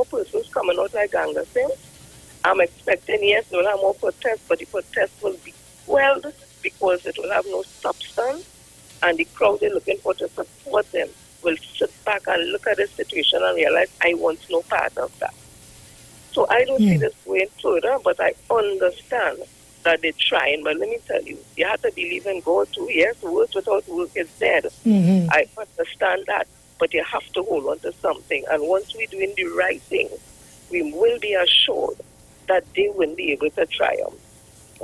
persons coming out like Ganga Singh. I'm expecting, yes, we'll have more protests, but the protests will be quelled because it will have no substance, and the crowd they're looking for to support them will sit back and look at the situation and realize I want no part of that. So I don't see this going further, but I understand that they're trying. But let me tell you, you have to believe in God too. Yes, words without work is dead. I understand that, but you have to hold on to something. And once we're doing the right thing, we will be assured that they will be able to triumph.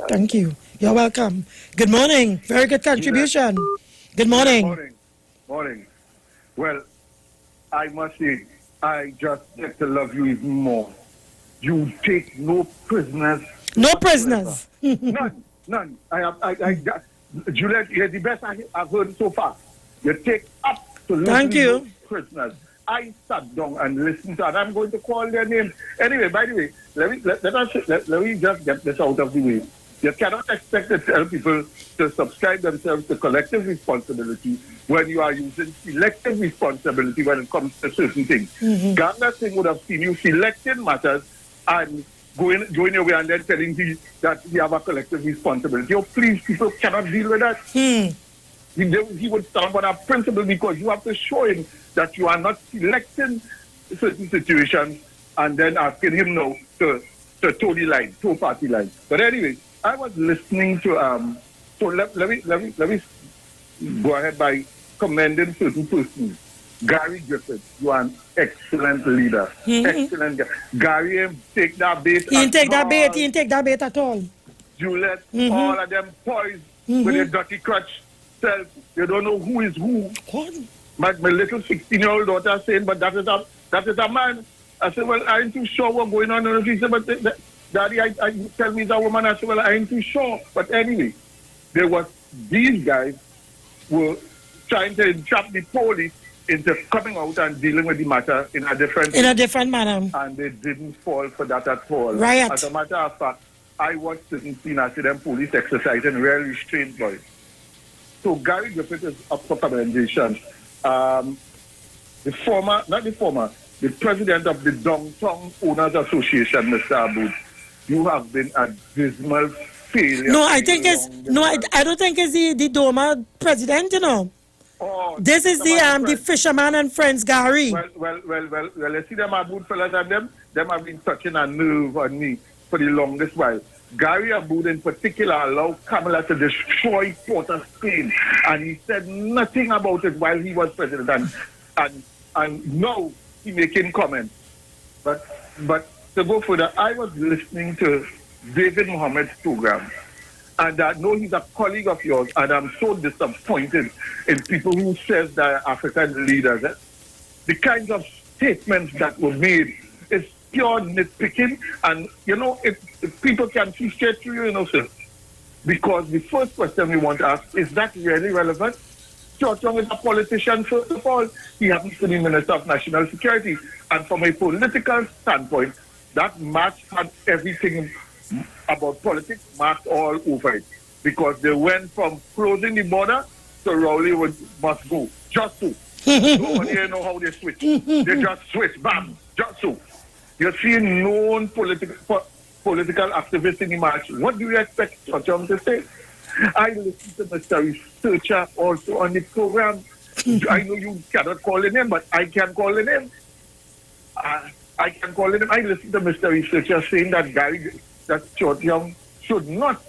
Thank you. You're welcome. Good morning. Very good contribution. Good morning. Morning. Well, I must say, I just get to love you even more. You take no prisoners. No prisoners. None. Juliet, you're the best I've heard so far. You take up to listen to prisoners. I sat down and listened to, and I'm going to call their names. Anyway, by the way, let me just get this out of the way. You cannot expect to tell people to subscribe themselves to collective responsibility when you are using selective responsibility when it comes to certain things. Ganga Singh would have seen you selecting matters and going away and then telling you that we have a collective responsibility. Oh, please, people cannot deal with that. He would stand on a principle because you have to show him that you are not selecting certain situations and then asking him now to toe the line, toe party line. But anyway, I was listening to so let me go ahead by commending certain persons. Gary Griffith, you are an excellent leader. Excellent guy. Gary take that bait. He didn't take that bait at all. Juliet, all of them poised with their dirty crutch self. You don't know who is who. My little 16-year-old daughter saying, but that is a man. I said, well, I ain't too sure what's going on. And she said, but Daddy, I tell me it's a woman. I said, well, I ain't too sure. But anyway, these guys were trying to entrap the police into coming out and dealing with the matter in a different manner. And they didn't fall for that at all. Right. As a matter of fact, I watched certain scenes after them police exercising real restraint boys. So Gary Griffith is up for commendation. The president of the Downtown Owners Association, Mr. Aboud, you have been a dismal failure. No, I don't think it's the DOMA president, you know. Oh, this is the Fisherman and Friends, Gary. Well, let's see them Aboud fellas and them have been touching a nerve on me for the longest while. Gary Aboud in particular allowed Kamala to destroy Port of Spain, and he said nothing about it while he was president, and now he making comments. But to go further, I was listening to David Mohammed's program, and I know he's a colleague of yours, and I'm so disappointed in people who says that African leaders. The kinds of statements that were made is pure nitpicking, and if people can see straight through you, sir. Because the first question we want to ask, is that really relevant? George Young is a politician, first of all. He happens to be Minister of National Security. And from a political standpoint, that match had everything about politics marked all over it. Because they went from closing the border to Rowley must go. Just so. Nobody here know how they switch. They just switch. Bam. Just so. You're seeing known political activists in the march. What do you expect George Young to say? I listened to Mr. Researcher also on the program. I know you cannot call him name, but I can call him name. I can call him. I listened to Mr. Researcher saying that George Young should not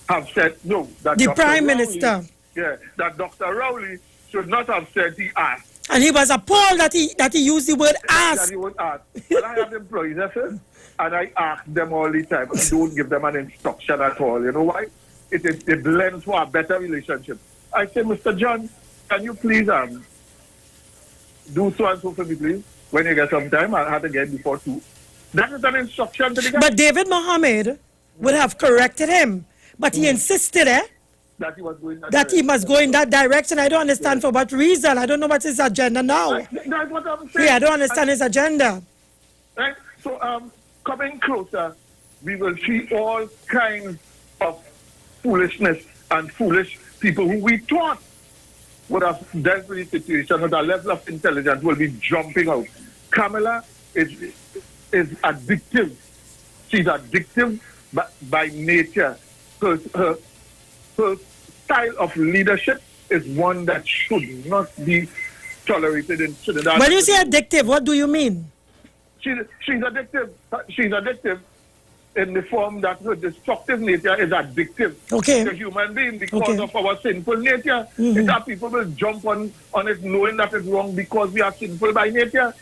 have said no. That the Dr. Prime Rowley, Minister. Yeah, that Dr. Rowley should not have said he asked. And he was appalled that he used the word ask. That he would ask. Well, I have employees, and I ask them all the time. I don't give them an instruction at all. You know why? It blends for a better relationship. I say, Mr. John, can you please do so and so for me, please? When you get some time, I'll have to get before 2. That is an instruction to the guy. But David Mohammed would have corrected him. But he insisted, that he was going that he must go in that direction. I don't understand for what reason. I don't know what's his agenda now. That's what I'm saying. Yeah, I don't understand his agenda. Right? So, coming closer, we will see all kinds of foolishness and foolish people who we thought would have dealt with the situation with a level of intelligence will be jumping out. Kamala is addictive. She's addictive by nature. Her style of leadership is one that should not be tolerated in Trinidad. When you say addictive, what do you mean? She's addictive. She's addictive in the form that her destructive nature is addictive Okay. to human being because of our sinful nature. It's that people will jump on it knowing that it's wrong because we are sinful by nature.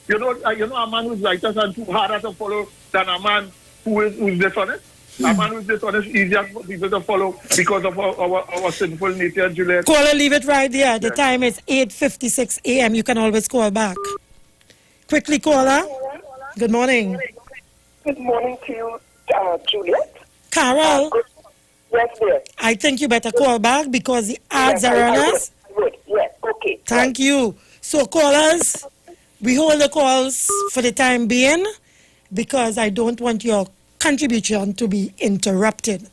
You know, a man who's righteous and too harder to follow than a man who's dishonest. A man who's dishonest is easier for people to follow because of our sinful nature, Juliet. Caller, leave it right there. The time is 8:56 a.m. You can always call back. Quickly, caller. Good morning. Good morning to you, Juliet. Carol, Yes, dear. I think you better call back because the ads are on us. Good. Yes, okay. Thank you. So, callers, we hold the calls for the time being because I don't want your contribution to be interrupted.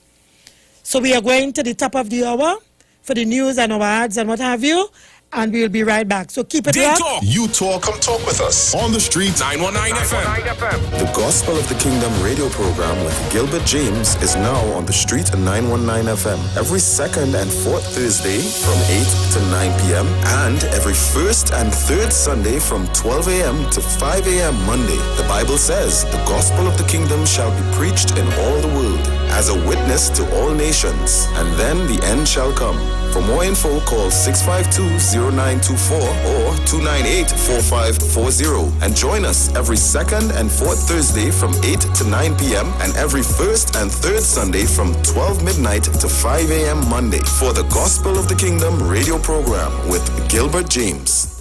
So we are going to the top of the hour for the news and our ads and what have you, and we'll be right back. So keep it locked. You talk, come talk with us on the street. 919 FM. The Gospel of the Kingdom radio program with Gilbert James is now on the street at 919 FM every second and fourth Thursday from 8 to 9 p.m. and every first and third Sunday from 12 a.m. to 5 a.m. Monday. The Bible says the Gospel of the Kingdom shall be preached in all the world as a witness to all nations, and then the end shall come. For more info, call 652-0924 or 298-4540 and join us every second and fourth Thursday from 8 to 9 p.m. and every first and third Sunday from 12 midnight to 5 a.m. Monday for the Gospel of the Kingdom radio program with Gilbert James.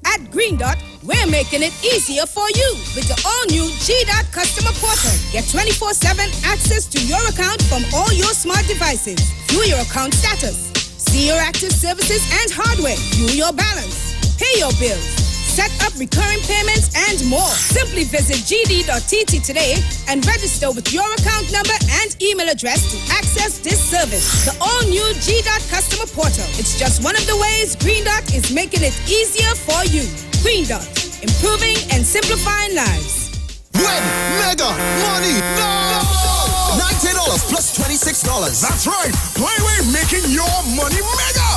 At Green Dot, we're making it easier for you with the all-new G-Dot customer portal. Get 24/7 access to your account from all your smart devices. View your account status, see your active services and hardware, view your balance, pay your bills, set up recurring payments, and more. Simply visit gd.tt today and register with your account number and email address to access this service. The all-new G-Dot customer portal. It's just one of the ways Green Dot is making it easier for you. Green Dot, improving and simplifying lives. Win mega money now! $19 plus $26. That's right. Playway making your money mega.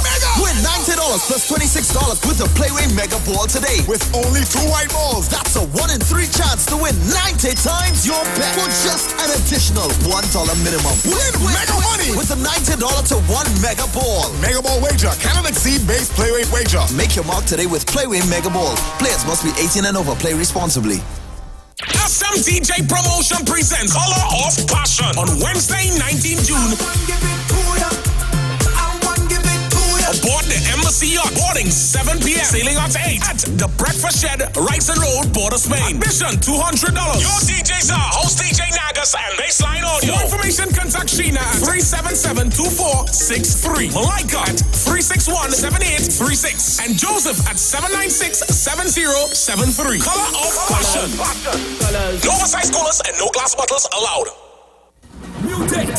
Win $19 plus $26 with the Playway Mega Ball today. With only 2 white balls, that's a 1 in 3 chance to win 90 times your bet for just an additional $1 minimum. Win mega money with the $19 to 1 mega ball. Mega Ball wager cannot exceed base Playway wager. Make your mark today with Playway Mega Ball. Players must be 18 and over. Play responsibly. SMDJ Promotion presents Color of Passion on Wednesday, 19 June. Aboard the Embassy Yacht, boarding 7 p.m. Sailing out 8 at the Breakfast Shed, Rice Road, Port of Spain. Admission $200. Your DJs are host DJ Nagas and Baseline Audio. For more information, contact Sheena at 377-2463. Malika at 361-7836. And Joseph at 796-7073. Color of Passion. No oversized coolers and no glass bottles allowed. New date.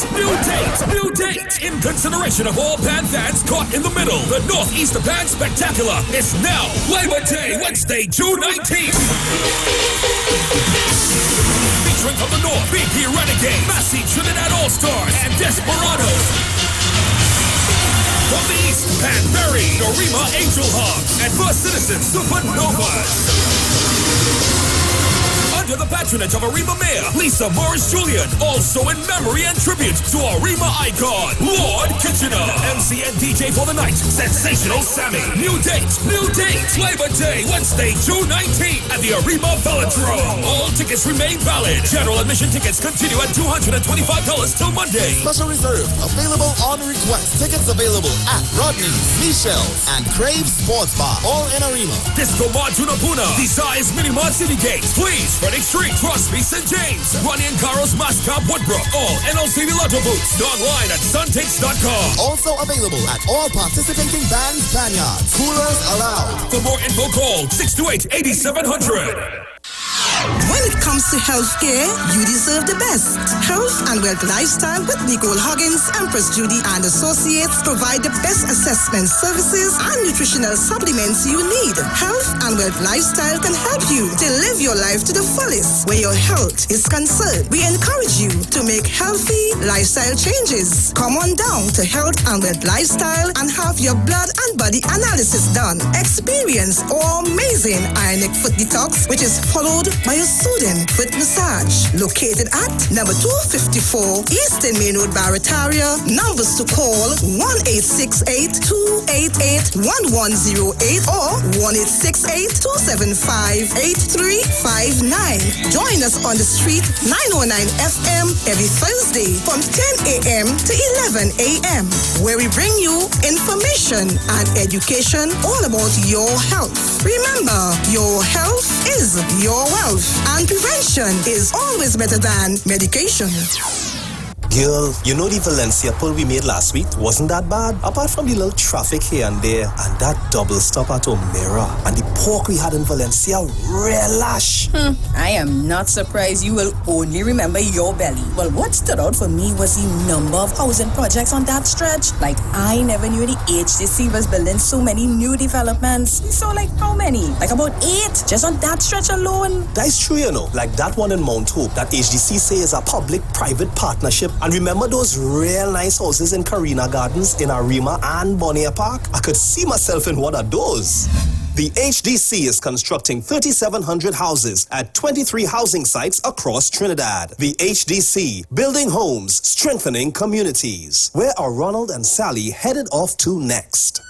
In consideration of all Pan fans caught in the middle, the Northeastern Pan Spectacular is now Labor Day, Wednesday, June 19th. Featuring from the North, BP Renegade, Massey Trinidad All-Stars, and Desperados. From the East, Pan Berry, Norima Angel Hawks, and First Citizen Supernovas. Under the patronage of Arima Mayor Lisa Morris Julian, also in memory and tribute to Arima icon Lord Kitchener. MC and DJ for the night, Sensational Sammy. New date, Labor Day, Wednesday, June 19th at the Arima Velodrome. All tickets remain valid. General admission tickets continue at $225 till Monday. Special reserve available on request. Tickets available at Rodney's, Michelle's, and Crave's Sports Bar. All in Arima. Disco Bar Tunapuna, Desires Minimart City Gate, Please, Frederick Street, Crosby, St. James, Ronnie and Carl's Mascot Woodbrook, all NLCB Lotto booths. Online at suntix.com. Also available at all participating bands' lanyards. Coolers allowed. For more info, call 628-8700. When it comes comes to healthcare, you deserve the best. Health and Wealth Lifestyle with Nicole Huggins, Empress Judy and Associates provide the best assessment services and nutritional supplements you need. Health and Wealth Lifestyle can help you to live your life to the fullest where your health is concerned. We encourage you to make healthy lifestyle changes. Come on down to Health and Wealth Lifestyle and have your blood and body analysis done. Experience our amazing Ionic Foot Detox, which is followed by a soothing foot massage. Located at number 254 Eastern Main Road, Barataria. Numbers to call 1-868-288-1108 or 1-868-275-8359. Join us on the street 909 FM every Thursday from 10 a.m. to 11 a.m. where we bring you information and education all about your health. Remember, your health is your wealth, and prevention is always better than medication. Girl, you know the Valencia pull we made last week wasn't that bad? Apart from the little traffic here and there, and that double stop at O'Meara, and the pork we had in Valencia, relish. I am not surprised you will only remember your belly. Well, what stood out for me was the number of housing projects on that stretch. Like, I never knew the HDC was building so many new developments. We saw like how many? Like about 8, just on that stretch alone. That's true, you know. Like that one in Mount Hope, that HDC say is a public-private partnership. And remember those real nice houses in Carina Gardens, in Arima and Bonnier Park? I could see myself in one of those. The HDC is constructing 3,700 houses at 23 housing sites across Trinidad. The HDC, building homes, strengthening communities. Where are Ronald and Sally headed off to next?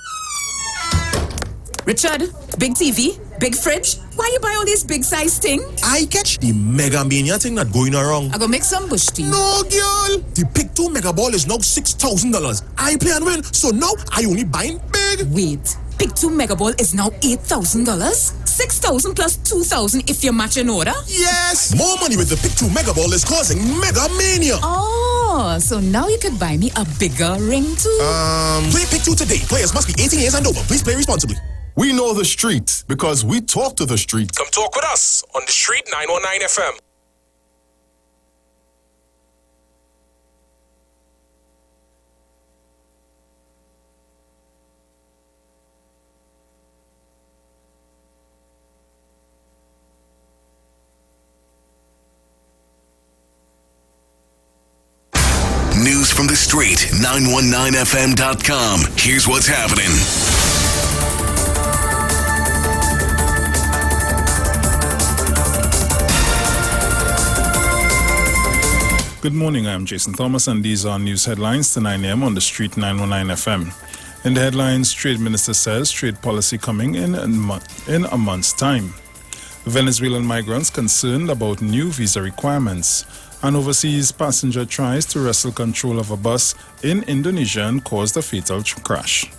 Richard, big TV, big fridge. Why you buy all these big size thing? I catch the Mega Mania thing that going around. I go make some bush tea. No, girl. The Pick 2 Mega Ball is now $6,000. I play and win, so now I only buying big. Wait, Pick 2 Mega Ball is now $8,000? $6,000 plus $2,000 if you match an order? Yes! More money with the Pick 2 Mega Ball is causing Mega Mania. Oh, so now you could buy me a bigger ring too? Play Pick 2 today. Players must be 18 years and over. Please play responsibly. We know the street because we talk to the street. Come talk with us on the street 919 FM. News from the street, 919fm.com. Here's what's happening. Good morning, I'm Jason Thomas, and these are news headlines to 9 a.m. on the street 919 FM. In the headlines, Trade Minister says trade policy coming in a month's time. Venezuelan migrants concerned about new visa requirements. An overseas passenger tries to wrestle control of a bus in Indonesia and caused a fatal crash.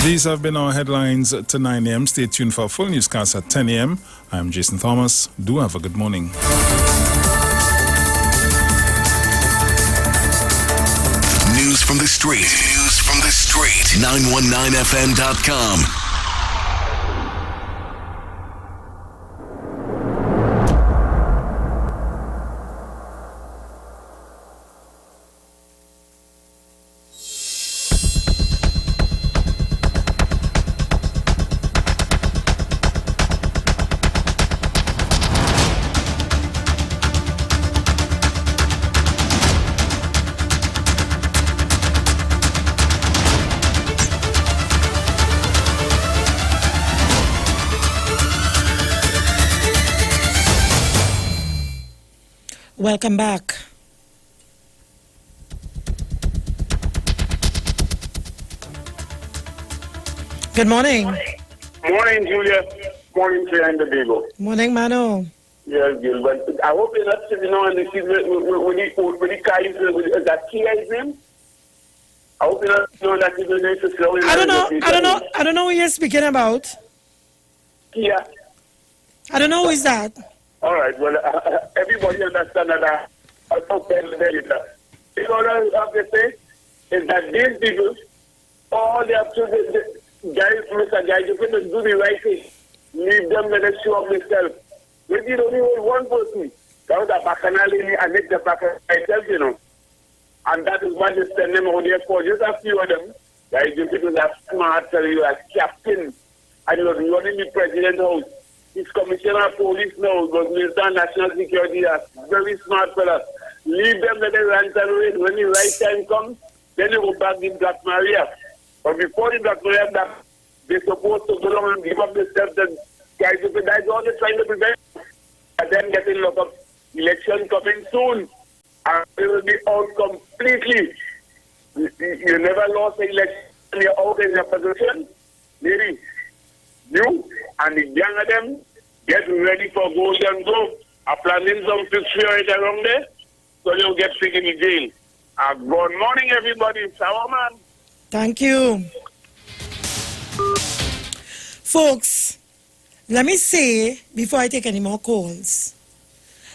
These have been our headlines to 9 a.m. Stay tuned for a full newscast at 10 a.m. I'm Jason Thomas. Do have a good morning. News from the street. News from the street. 919fm.com. Welcome back. Good morning. Morning, Julia. Morning, Trey and the Bagel. Morning, Manu. Yes, Gilbert. I hope you're not sitting on the seat with the guys with that Kia is him. I hope you're not doing that to the next show. I don't know who you're speaking about. Kia. I don't know who is that. All right, well, everybody understands that I'll talk to you later. You know what I have to say? Is that these people, all they have to do, guys, Mr. Guys, you couldn't do the right thing. Leave them, let them show up themselves. They did only one person. That was a Bacchanal and make the Bacchanal itself, you know. And that is what they send them out there for. Just a few of them. Like the people that smart, you are captain. And he was running the president's house. He's commissioner of police now, was Minister of National Security. Very smart fella. Leave them, let them run and raid. When the right time comes, then they go back in Black Maria. But before the Black Maria, they're supposed to go along and give up themselves. And guys, that's all they're trying to prevent. And then getting locked up. Election coming soon. And it will be out completely. You never lost an election. You're out in your position. Maybe you and the young of them get ready for Golden Globe. I'm planning some picture right around there. So you'll get sick in the jail. Good morning, everybody. Sour man. Thank you. Folks, let me say, before I take any more calls,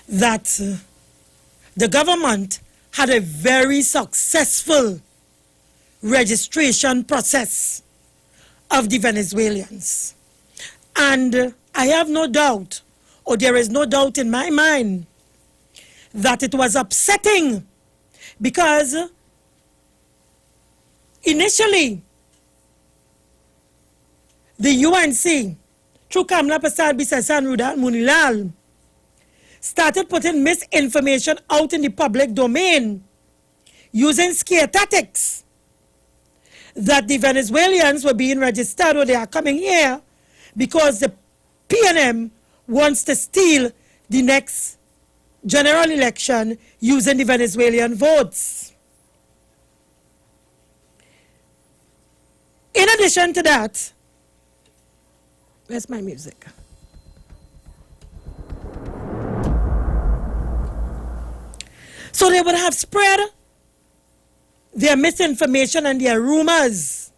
that the government had a very successful registration process of the Venezuelans. And I have no doubt, or there is no doubt in my mind, that it was upsetting because initially the UNC, through Kamla Prasad Bisesa and Rudal Munilal, started putting misinformation out in the public domain using scare tactics that the Venezuelans were being registered or they are coming here because the PNM wants to steal the next general election using the Venezuelan votes. In addition to that, where's my music? So they would have spread their misinformation and their rumors.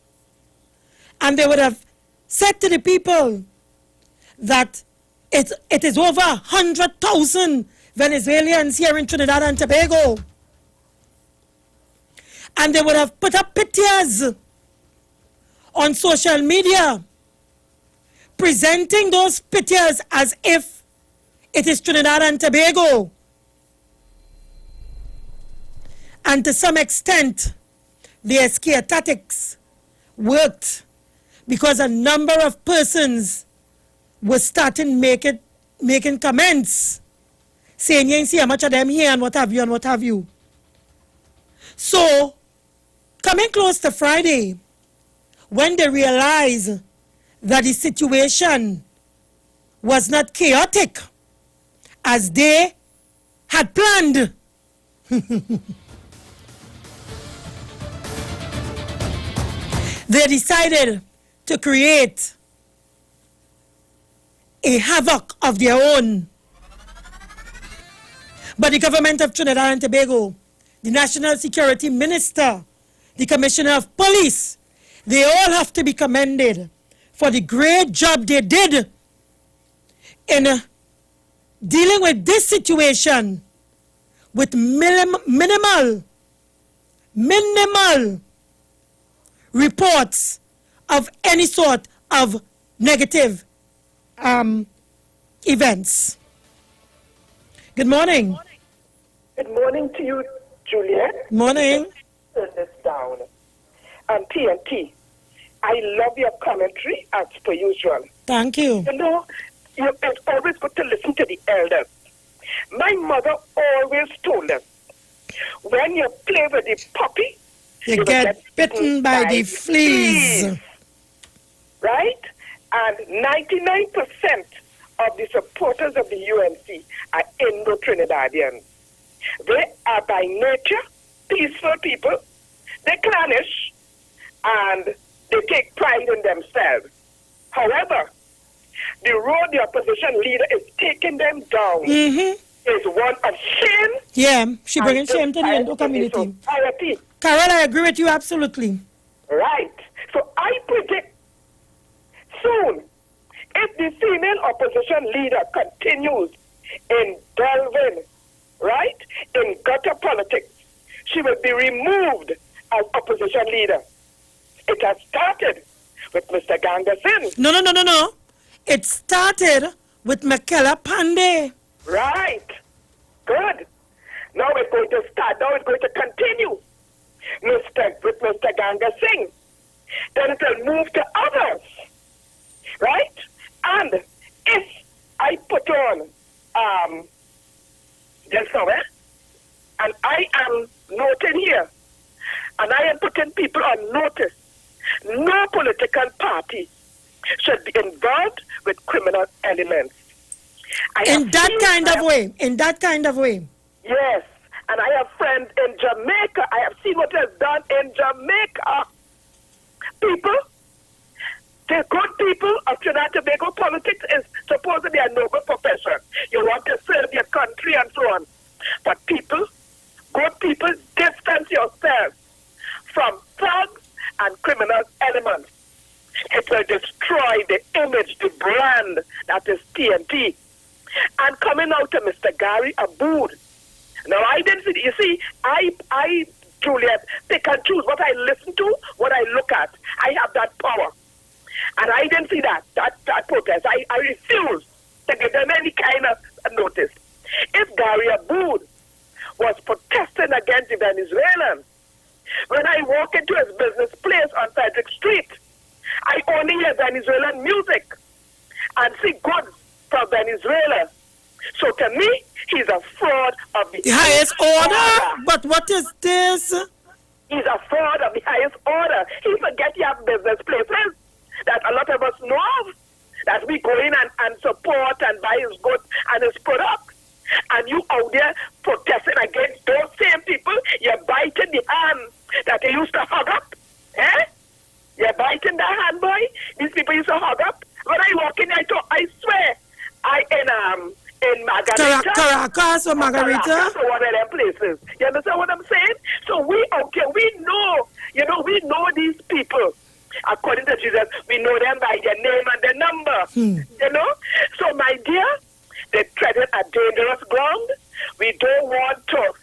And they would have said to the people that it is over 100,000 Venezuelans here in Trinidad and Tobago. And they would have put up pictures on social media presenting those pictures as if it is Trinidad and Tobago. And to some extent, their scare tactics worked because a number of persons were starting making comments saying, you see how much of them here and what have you and what have you. So, coming close to Friday, when they realized that the situation was not chaotic as they had planned, they decided to create a havoc of their own. But the government of Trinidad and Tobago, the National Security Minister, the Commissioner of Police, they all have to be commended for the great job they did in dealing with this situation with minimal reports of any sort of negative events. Good morning. Good morning to you, Juliet. Morning. Turn this down. TNT, I love your commentary as per usual. Thank you. You know, it's always good to listen to the elders. My mother always told us, when you play with the puppy, you get bitten by the fleas. Right? And 99% of the supporters of the UNC are Indo-Trinidadians. They are by nature peaceful people. They clannish and they take pride in themselves. However, the road the opposition leader is taking them down is one of shame. Yeah, she bringing shame to the Indo community. Carol, I agree with you absolutely. Right. So I predict soon, if the female opposition leader continues in delving, right, in gutter politics, she will be removed as opposition leader. It has started with Mr. Gangasin. No. It started with Makela Pandey. Right. Good. Now we're going to start. Now we're going to continue with Mr. Ganga Singh. Then it will move to others. Right? And if I put on just now, and I am noting here, and I am putting people on notice, no political party should be involved with criminal elements. In that kind of way. Yes, and I have friends in Jamaica. I have seen what is done in Jamaica. People, the good people of Trinidad and Tobago, politics is supposed to be a noble profession. You want to serve your country and so on. But people, good people, distance yourselves from thugs and criminal elements. It will destroy the image, the brand that is TNT. And coming out to Mr. Gary Aboud. Now, I didn't see, you see, I Juliet, pick and choose what I listen to, what I look at. I have that power. And I didn't see that protest. I refuse to give them any kind of notice. If Gary Aboud was protesting against the Venezuelans, when I walk into his business place on Frederick Street, I only hear Venezuelan music and see goods from Venezuela. So to me, he's a fraud of the highest order. But what is this? He's a fraud of the highest order. He forget you have business places that a lot of us know of, that we go in and support and buy his goods and his products. And you out there protesting against those same people, you're biting the hand that they used to hug up. Eh? You're biting the hand, boy. These people used to hug up. When I walk in, I swear, in Margarita. Caracas or Margarita? Caracas or one of them places. You understand what I'm saying? So we know, we know these people. According to Jesus, we know them by their name and their number. You know? So my dear, they treaded a dangerous ground. We don't want to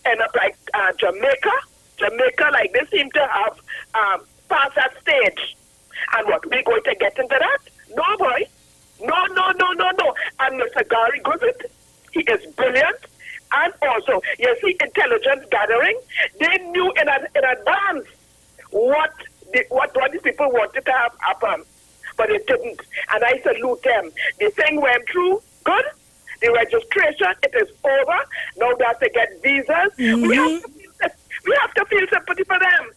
end up like Jamaica. Jamaica, like they seem to have passed that stage. And what, we going to get into that? No, boy. No. And Mr. Gary Griffith, he is brilliant. And also, you see, intelligence gathering, they knew in advance what these people wanted to have happen. But it didn't. And I salute them. The thing went through, good. The registration, it is over. Now they have to get visas. Mm-hmm. We have to feel sympathy for them.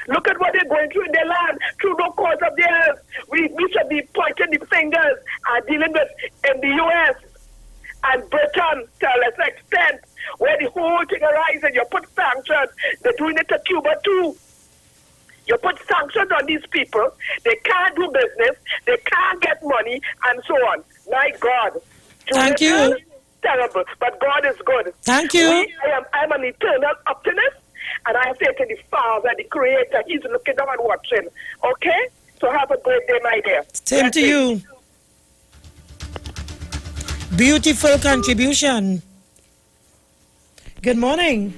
Look at what they're going through in their land, through no cause of theirs. We should be pointing the fingers and dealing with in the U.S. and Britain to a lesser extent, where the whole thing arises. You put sanctions. They're doing it to Cuba too. You put sanctions on these people. They can't do business. They can't get money and so on. My God. Thank you. Terrible. But God is good. Thank you. I'm an eternal optimist. And I say to the Father, the Creator, He's looking down and watching. Okay? So have a great day, my dear. Same to you. Beautiful contribution. Good morning.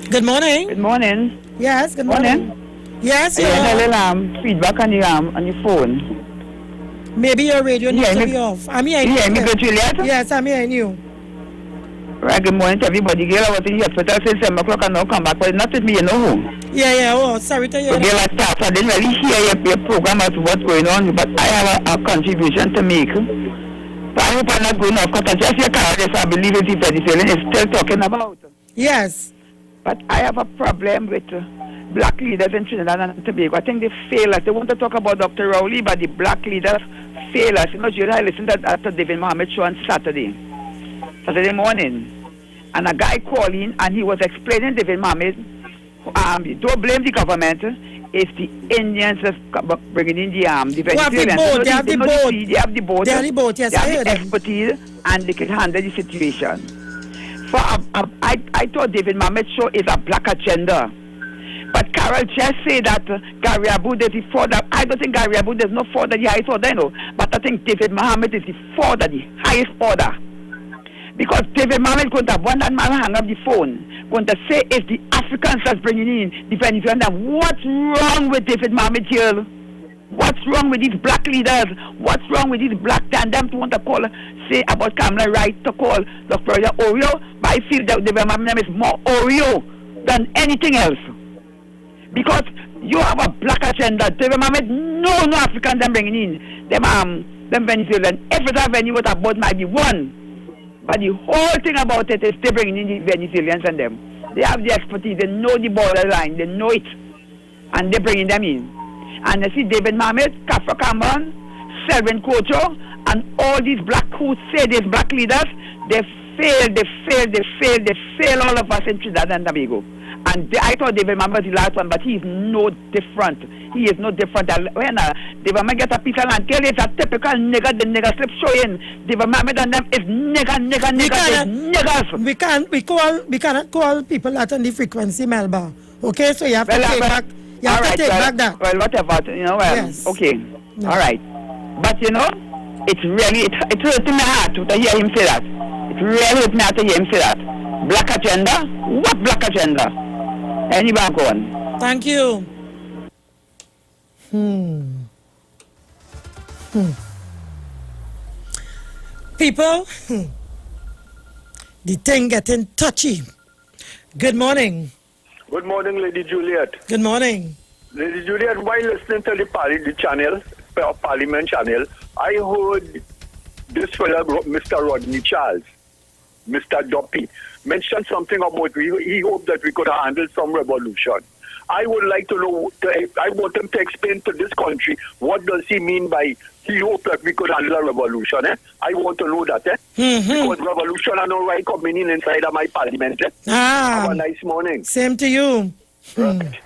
Good morning. Good morning. Yes, good morning. Yes, you have a little feedback on your phone. Maybe your radio needs to be off. I'm hearing you. Me, Juliet? Yes, I'm hearing you. Right, good morning to everybody. Girl, I was in the hospital since 7 o'clock and now come back, but not with me, you know. Yeah. Oh, sorry to hear that. Girl, I didn't really hear your program as to what's going on, but I have a contribution to make. But I hope I'm not going off, because just your car, I believe it is Venezuela is still talking about. Yes. But I have a problem with black leaders in Trinidad and Tobago. I think they fail us. They want to talk about Dr. Rowley, but the black leaders fail us. You know, I listened to David Mohammed show on Saturday morning, and a guy called in and he was explaining David Mohammed, don't blame the government, it's the Indians that's bringing in the Venezuelans. They have the boat, yes, they have the expertise, and they can handle the situation. So I thought David Mohammed show is a black agenda. But Carol just say that Gary Aboud is the fraud. I don't think Gary Aboud is no fraud at the highest order, no. But I think David Mohammed is the fraud at the highest order. Because David Mohammed going to have one man hang up the phone, going to say it's the Africans that's bringing in the Venezuelans. What's wrong with David Mohammed here? What's wrong with these black leaders? What's wrong with these black tandem to want to call, say about Kamala right to call Dr. Oreo? But I feel that the name is more Oreo than anything else. Because you have a black agenda. David Mohammed, no African them bringing in. Them Venezuelan. Every time venue what about might be one. But the whole thing about it is they bringing in the Venezuelans and them. They have the expertise. They know the borderline. They know it. And they're bringing them in. And you see David Mohammed, Kafra Cameron, Selvin Kocho, and all these black who say these black leaders, they fail all of us in Trinidad and Tobago. And I thought David Mohammed was the last one, but he is no different. He is no different. When David Mohammed get a piece of land, tell it's a typical nigger, the nigger slip showing. David Mohammed and them is niggers. We cannot call people that on the frequency, Melba. Okay, so you have to take back. You have to take back that. Well, whatever, yes. Okay, all right. But it's really, it hurt my heart to hear him say that. It really hurt my heart to hear him say that. Black agenda? What black agenda? Anybody go on? Thank you. People, the thing getting touchy. Good morning. Good morning, Lady Juliet. Good morning. Lady Juliet, while listening to the Parliament channel, I heard this fellow, Mr. Rodney Charles, Mr. Duppy, mention something about he hoped that we could handle some revolution. I would like to know, I want him to explain to this country, what does he mean by he hoped that we could handle a revolution? I want to know that. Because revolution are no right coming in inside of my parliament. Have a nice morning. Same to you. Right.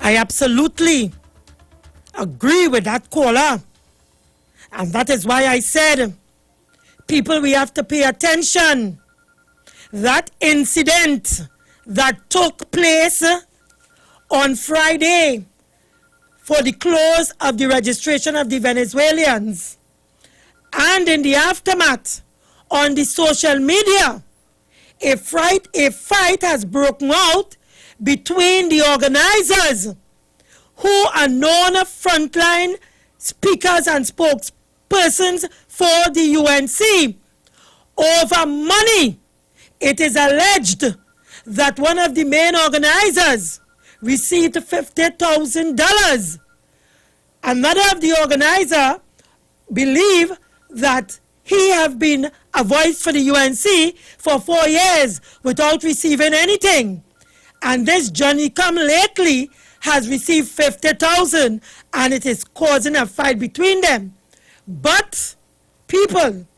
I absolutely agree with that caller. And that is why I said, people, we have to pay attention. That incident that took place on Friday for the close of the registration of the Venezuelans, and in the aftermath on the social media, a fight has broken out between the organizers, who are known frontline speakers and spokespersons for the UNC, over money. It is alleged that one of the main organizers received $50,000. Another of the organizer believe that he have been a voice for the UNC for 4 years without receiving anything. And this Johnny come lately has received $50,000, and it is causing a fight between them. But people,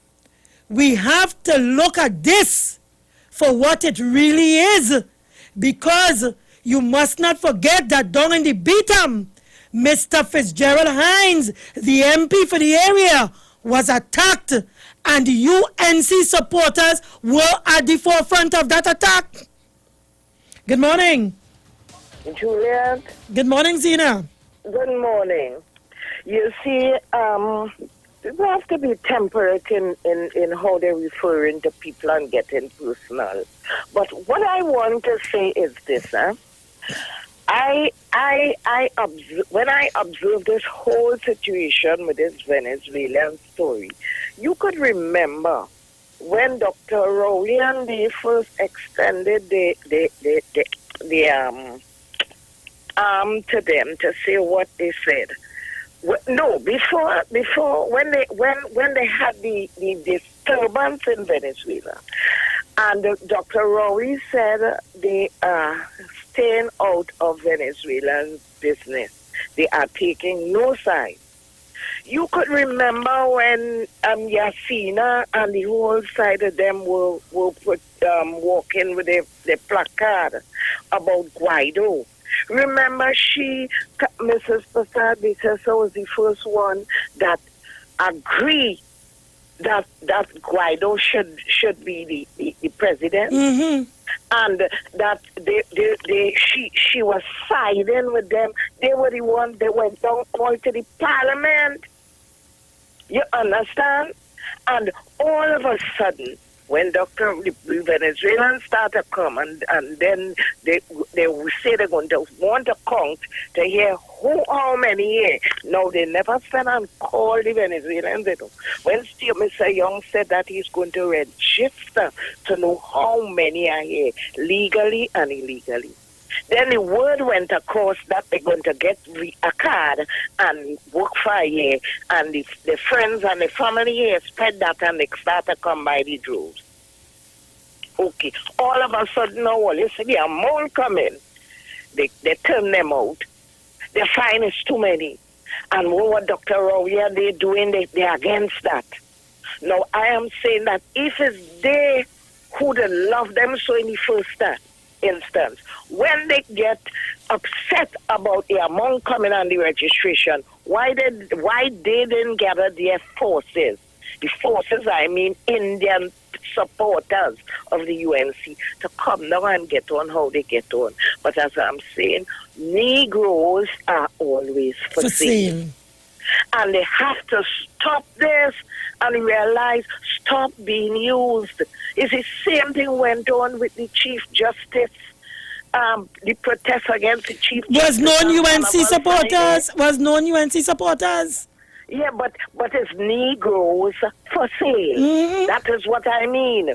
we have to look at this for what it really is, because you must not forget that down in the Beetham, Mr. Fitzgerald Hines, the MP for the area, was attacked, and the UNC supporters were at the forefront of that attack. Good morning. Juliet. Good morning, Zena. Good morning. You see, people have to be temperate in how they're referring to people and getting personal. But what I want to say is this, when I observed this whole situation with this Venezuelan story, you could remember when Dr. Rowland first extended the arm to them to say what they said. No, before when they had the disturbance in Venezuela, and Dr. Rowie said they are staying out of Venezuelan business. They are taking no side. You could remember when Yasina and the whole side of them were walking with the placard about Guaido. Remember, Mrs. Prasad Bitessa was the first one that agreed that Guaido should be the president, and that she was siding with them. They were the ones that went down all to the parliament. You understand? And all of a sudden, when the Venezuelans start to come and then they will say they're going to want to count to hear how many here. No, they never stand and call the Venezuelans. They don't. When Mr. Young said that he's going to register to know how many are here, legally and illegally. Then the word went across that they're going to get a card and work for a year. And the friends and the family here spread that and they start to come by the droves. Okay. All of a sudden now, well, you see the amount coming. They turn them out. The fine is too many. And what Dr. Rowley they doing, they're against that. Now, I am saying that if it's they who'd love them so in the first instance, when they get upset about the amount coming on the registration, why they didn't gather their forces? The forces, I mean Indian supporters of the UNC, to come now and get on how they get on. But as I'm saying, Negroes are always for sale. And they have to stop this and realize, stop being used. It's the same thing went on with the Chief Justice, the protest against the Chief Justice. Was non-UNC supporters? Yeah, but it's Negroes for sale. That is what I mean.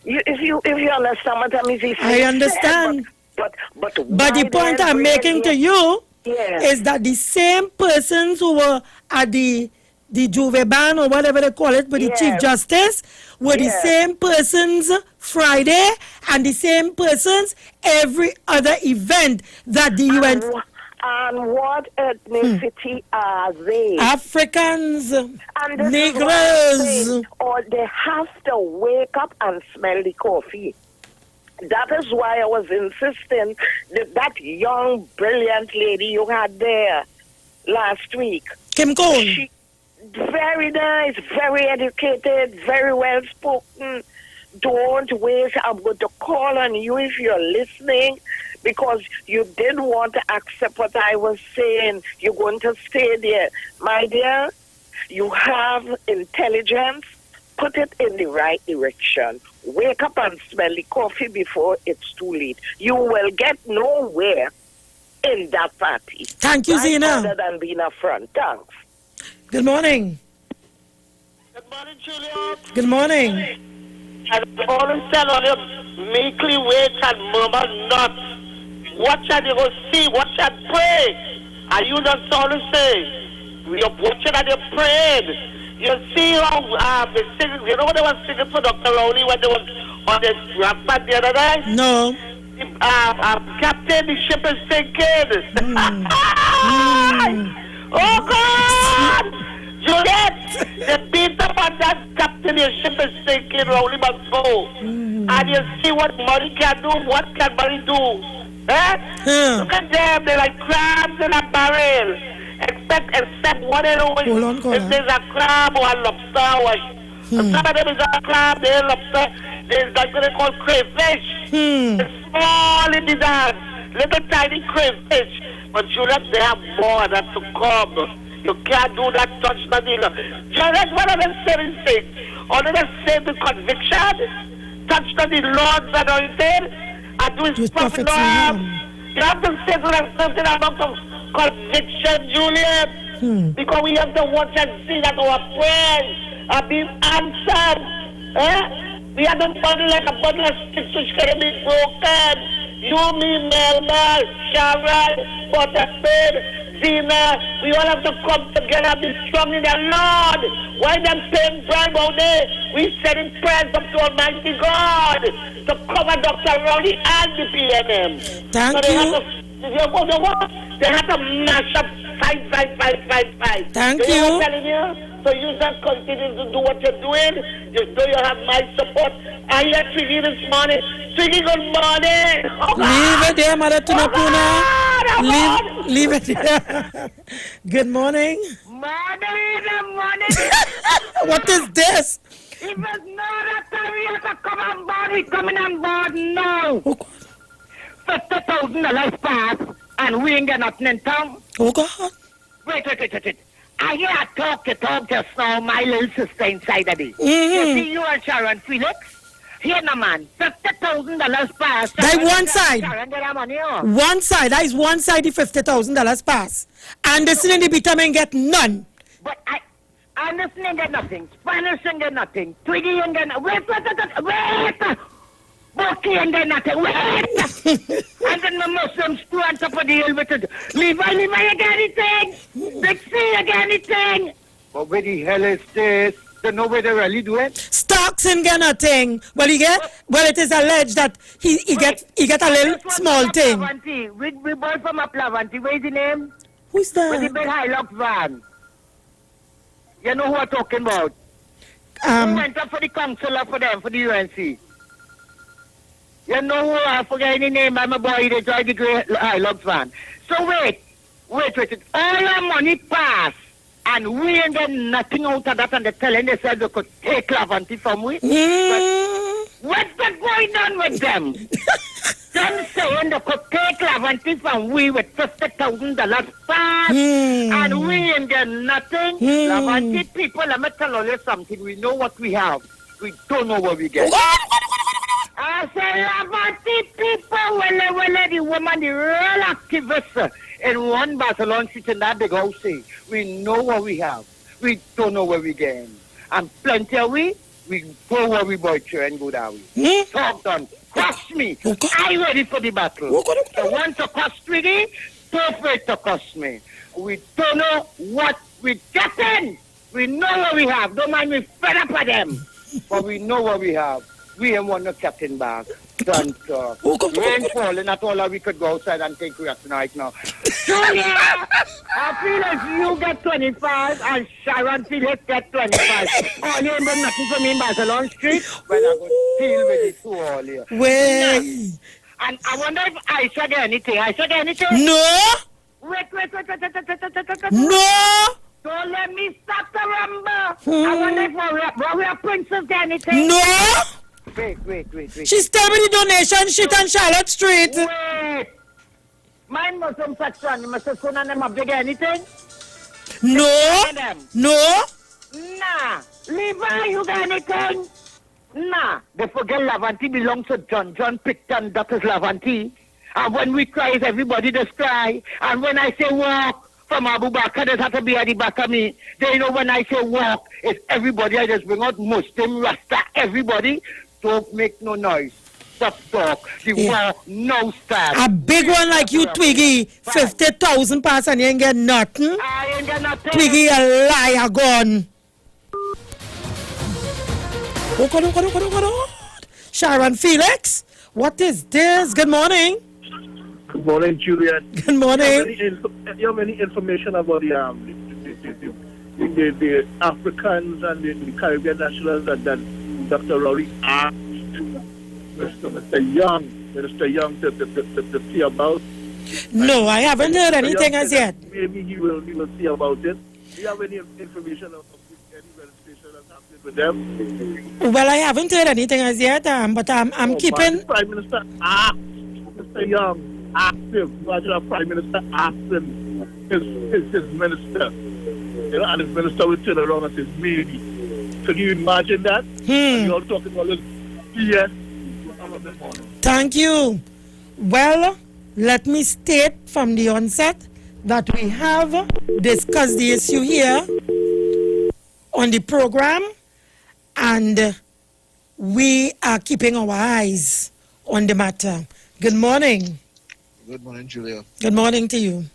If you understand what I mean, I understand. But the point I'm making to you is that the same persons who were at the Juve ban or whatever they call it with the Chief Justice were the same persons Friday and the same persons every other event that the UN. And what ethnicity are they? Africans, and Negroes. Or they have to wake up and smell the coffee. That is why I was insisting that young, brilliant lady you had there last week. Kim Cone. Very nice, very educated, very well spoken. Don't waste. I'm going to call on you if you're listening, because you didn't want to accept what I was saying. You're going to stay there. My dear, you have intelligence. Put it in the right direction. Wake up and smell the coffee before it's too late. You will get nowhere in that party. Thank you, Zena. Other than being a front. Thanks. Good morning. Good morning, Juliet. Good morning. And always tell on you, meekly wait and murmur not. What shall you go see? What shall pray? Are you not always say? You're watching and you're praying. You see how they singing, you know what they were singing for Dr. Rowley when they was on the ramp the other day? No. Captain, the ship is sinking. Oh God! Juliet, they beat up on that captain, your ship is sinking, Rowley must go. And you see what money can do, what can money do? Look at them, they're like crabs in a barrel. Except what they do if there's a crab or a lobster or some of them is a crab, they're lobster, there's like what they call crayfish. It's small in the dance, little tiny crayfish. But Juliet, they have more that to come. You can't do that, touch nothing. Juliet, what are they saying things? Or do they say the conviction? Touch nothing, Lord's anointed, and do his prophet Lord. You have to say to them something about conviction, Juliet, because we have to watch and see that our prayers are being answered. We have to bundle like a bundle of sticks which can be broken. You, me, Melba, Sharon, Butterfield, Zena, we all have to come together and be strong in the Lord. Why them paying bribe out there? We sending prayers up to Almighty God to cover Dr. Rowley and the PNM. Thank so you. They have to mash up, fight. Thank you. you. I'm telling you. So you just continue to do what you're doing. You know you have my support. I hear Twiggy this morning. Twiggy, good morning. Oh, leave it there, Mother Tunapuna. Leave it there. Good morning. Morning. What is this? It was not that time we have to come on board. We coming on board now. Oh, God. $50,000 pass, and we ain't got nothing in town. Oh, God. Wait. I hear a talk just now, my little sister inside of it. Mm-hmm. You see, you and Sharon Felix? Here, no man, $50,000 pass. That one side. Sharon get her money on. One side. That is one side the $50,000 pass. And the Sin in the Vitamin get none. But Anderson ain't get nothing. Spanish ain't get nothing. Twiggy ain't get nothing. Wait. Bucky ain't get nothing. Wait. And then the Muslims too on top of the hill with it. Levi, you get anything? Dixie, you get anything? But where the hell is this? They know where they really do it? Stocks ain't get nothing. Well, it is alleged that he get a little small thing. We bought from up Lavanti. Where's the name? Who's that? With the big Hilux van. You know who I'm talking about? Who went up for the counselor for them, for the UNC? You know who? I forget any name. I'm a boy. They drive the great Hilux van. So wait. All our money passed. And we ain't get nothing out of that, and they're telling they said they could take Lavanti from we. What's that going on with them? Them saying they could take Lavanti from we with $50,000 pass, and we ain't get nothing. Lavanti people, let me tell you something. We know what we have. We don't know what we get. I say Lavanti people, well, the woman, the real activist. In one Barcelona sitting in that big house, we know what we have. We don't know where we gain. And plenty of we go where we boy and go that way. Talk done. Cost me. I ready for the battle. The one to cost me, so afraid to cost me. We don't know what we getting. We know what we have. Don't mind me fed up with them. But we know what we have. We ain't want no captain back. Don't talk. Rain falling, that's all we could go outside and take rest tonight now. Julia, I feel as you get 25 and Sharon Felix get 25. All you ain't got nothing for me in Barcelona Street. Well, I'm going to deal with it too all here. Wait. And I wonder if Aisha get anything. Aisha get anything? No. Wait. No. Don't let me stop the rumble. I wonder if Warrior Princess get anything. No. Wait. She's telling me the donation shit on Charlotte Street. Wait. Mine Muslim section. Mr. Sunan them up to get anything? No. Nah. Levi, you got anything? Nah. They forget Lavanti belongs to John. John Picton, that is Lavanti. And when we cry, everybody just cry. And when I say walk from Abu Bakr, there's have to be at the back of me. They know when I say walk, it's everybody. I just bring out Muslim, Rasta, everybody. Don't make no noise. Stop talk. The war no start. A big one like you, Twiggy. 50,000 pass and you ain't get nothing. I ain't get nothing. Twiggy, a liar gun. Oh, God. Sharon Felix, what is this? Good morning. Good morning, Julian. Good morning. Do you have any information about the Africans and the Caribbean nationals that Dr. Rowley asked Mr. Young to see about? No, I haven't heard anything as yet. Maybe he will see about it. Do you have any information of any registration that's happening with them? Well, I haven't heard anything as yet, but I'm keeping. Prime Minister asked Mr. Young, asked him, National Prime Minister asked him, his minister, and his minister would turn around and say, maybe. Can you imagine that? You're talking about this BS. Thank you. Well, let me state from the onset that we have discussed the issue here on the program, and we are keeping our eyes on the matter. Good morning. Good morning, Julia. Good morning to you.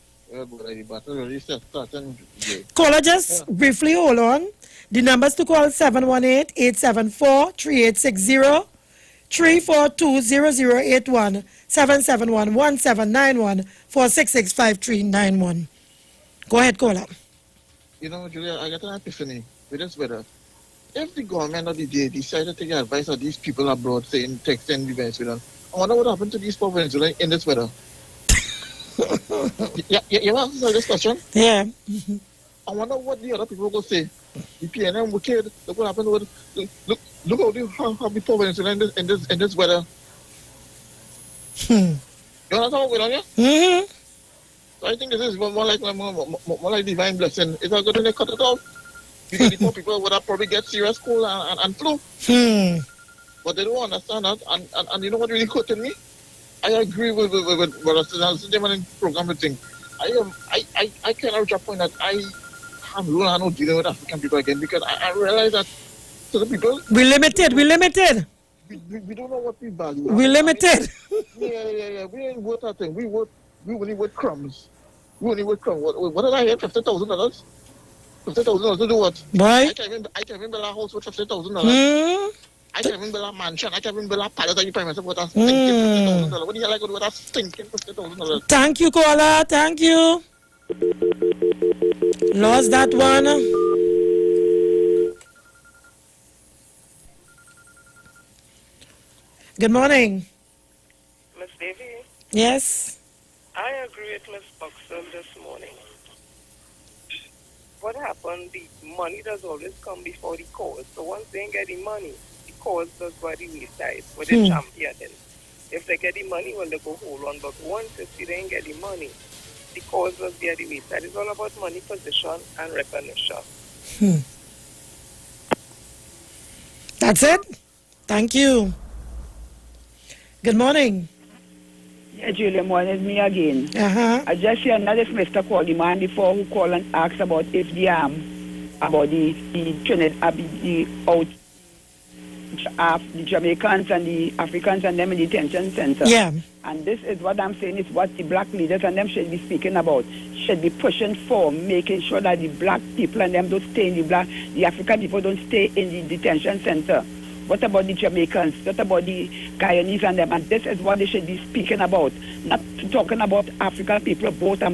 Caller, just briefly hold on. The numbers to call 718-874-3860, 342-0081, 771-1791-466-5391. Go ahead, caller. You know, Julia, I got an epiphany with this weather. If the government of the day decided to take advice of these people abroad saying text and events with them, I wonder what happened to these poor Venezuelans in this weather. You want to answer this question? Yeah. I wonder what the other people will say. The PNM wicked. Look what happened with. Look how the poor Venezuelans in this weather. You understand what's going on here? So I think this is more like divine blessing. If I go to the cut it off, because the poor people would have probably get serious cold and flu. But they don't understand that. And you know what really quoted me? I agree with what I said in the program thing. I cannot reach a point that I have no dealing with African people again, because I realize that to the people we limited. We don't know what we value. We limited. Yeah. We ain't worth that thing. We only worth crumbs. What did I hear? $50,000? $50,000 to do what? Boy. I can even build a house with $50,000. I can even build a mansion. I can even build a palace that you pay myself with a stinking $50,000. What the hell I go do with a stinking $50,000? Thank you, caller. Thank you. Lost that one. Good morning. Miss Davy, Yes. I agree with Miss Buxton this morning. What happened, the money does always come before the cause. So once they get the money, the cause does go at the wayside with the champion. If they get the money, well, they go hold on. But once if they didn't get the money, the cause does be at the wayside. It's all about money, position, and recognition. That's it. Thank you. Good morning. Yeah, Julia, morning, it's me again. Uh-huh. I just hear another Mr. called the man before who called and asked about if the about the Trinidad, the Jamaicans and the Africans and them in the detention center. Yeah. And this is what I'm saying is what the black leaders and them should be speaking about. Should be pushing for making sure that the black people and them don't stay in the African people don't stay in the detention center. What about the Jamaicans? What about the Guyanese and them? And this is what they should be speaking about. Not talking about African people, both. You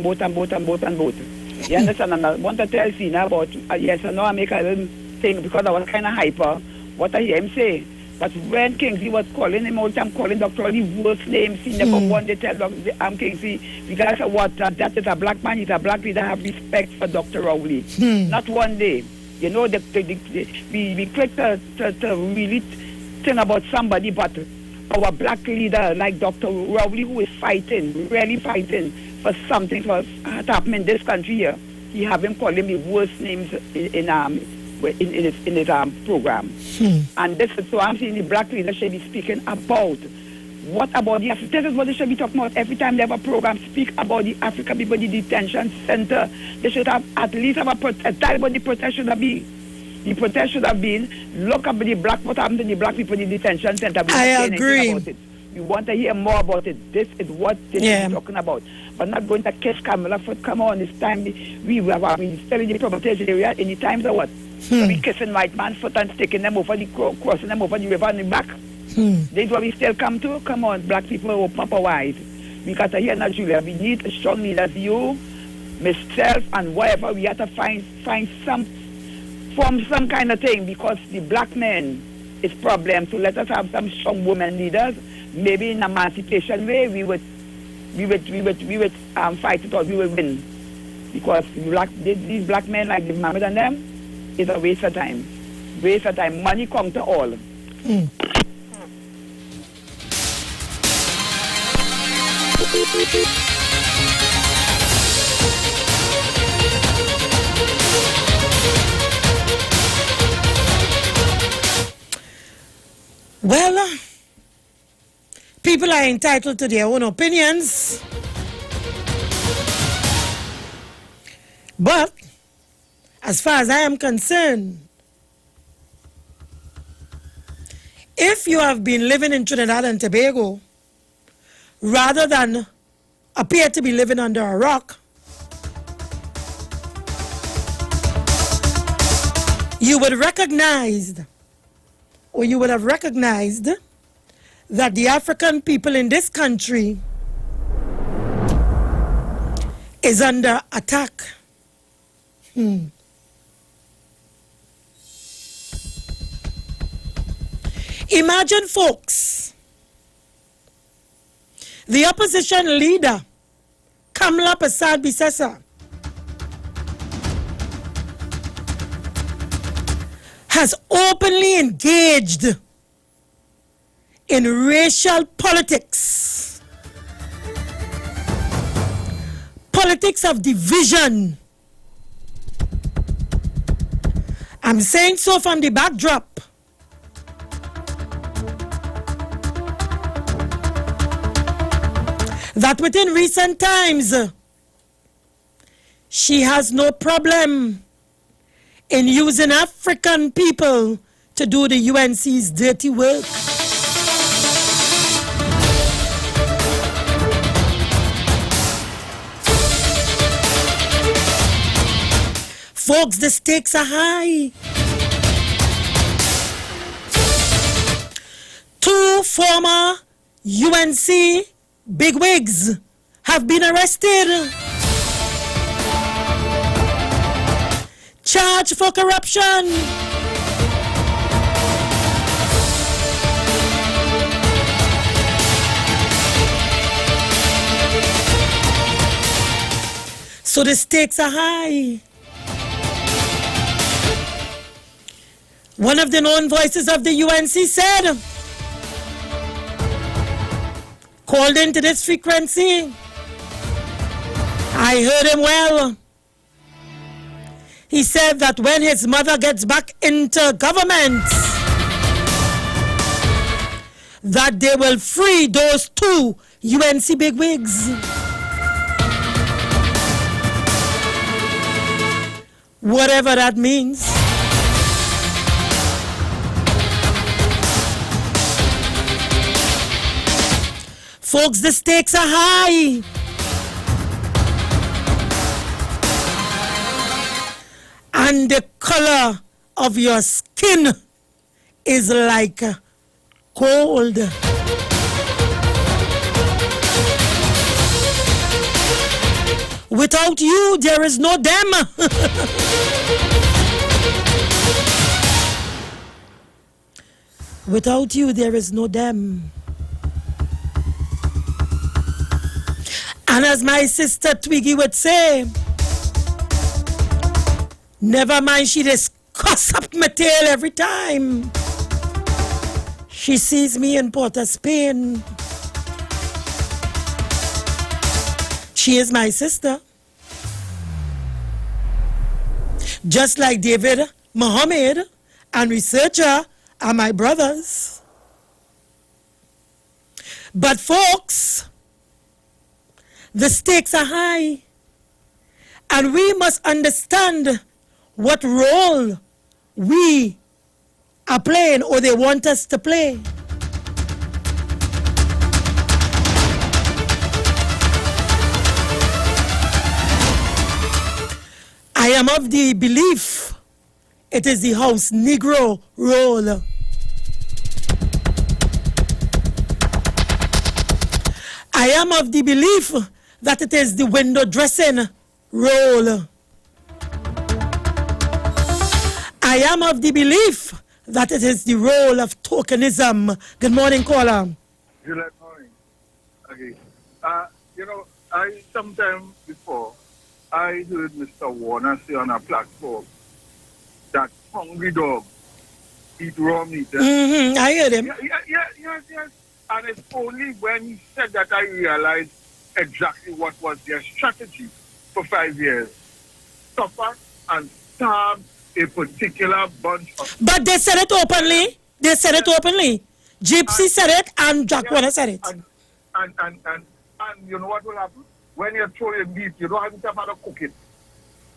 understand? And I want to tell Sina about, yes, I know I make a little thing because I was kind of hyper. What I hear him say. But when Kingsley was calling him out, I'm calling Dr. All the worst names. He never one day tell Kingsley, because of what, that is a black man, he's a black leader, have respect for Dr. Rowley. Not one day. You know, we quick to really think about somebody, but our black leader like Dr. Rowley, who is really fighting for something to happen in this country here, he have him calling me worst names in his program. And this is so I'm saying the black leader should be speaking about what about the this is what they should be talking about every time they have a program. Speak about the African people, the detention center. They should have at least have a protest. Tell what the protest should have been. The protest should have been look up the black what happened to the black people in the detention center. I agree. About it. We want to hear more about it. This is what they should be talking about. But not going to catch Camilla Foot. Come on, this time we telling the promotation area any times or what? We kissing white man's foot and sticking them over the crossing them over the river on the back. This is what we still come to. Come on, black people, open up our eyes. We got to hear now, Julia. We need a strong leader, you, myself, and whatever. We have to find some kind of thing because the black man is problem. So let us have some strong women leaders. Maybe in emancipation way, we would fight it out. We will win because these black men like the Mohammed and them is a waste of time. Waste of time. Money come to all. Well, people are entitled to their own opinions. But, as far as I am concerned, if you have been living in Trinidad and Tobago, rather than appear to be living under a rock, you would have recognized that the African people in this country is under attack. Imagine, folks, the opposition leader, Kamla Persad-Bissessar, has openly engaged in racial politics politics of division. I'm saying so from the backdrop. That within recent times, she has no problem in using African people to do the UNC's dirty work. Folks, the stakes are high. 2 former UNC bigwigs have been arrested, charged for corruption. So the stakes are high. One of the known voices of the UNC said, called into this frequency, I heard him well. He said that when his mother gets back into government, that they will free those 2 UNC bigwigs. Whatever that means. Folks, the stakes are high. And the color of your skin is like gold. Without you, there is no them. Without you, there is no them. And as my sister Twiggy would say, never mind she just cuss up my tail every time she sees me in Port of Spain. She is my sister. Just like David, Muhammad, and Researcher are my brothers. But folks, the stakes are high, and we must understand what role we are playing or they want us to play. I am of the belief it is the house Negro role. I am of the belief that it is the window dressing role. I am of the belief that it is the role of tokenism. Good morning, caller. Good morning. Okay. I sometime before, I heard Mr. Warner say on a platform that hungry dog eat raw meat. I heard him. Yes. And it's only when he said that I realized exactly what was their strategy for 5 years. Suffer and starve a particular bunch of... But they said it openly. They said it openly. Gypsy said it and Jack Warner said it. And you know what will happen? When you're throwing meat, you don't have to have to cook it.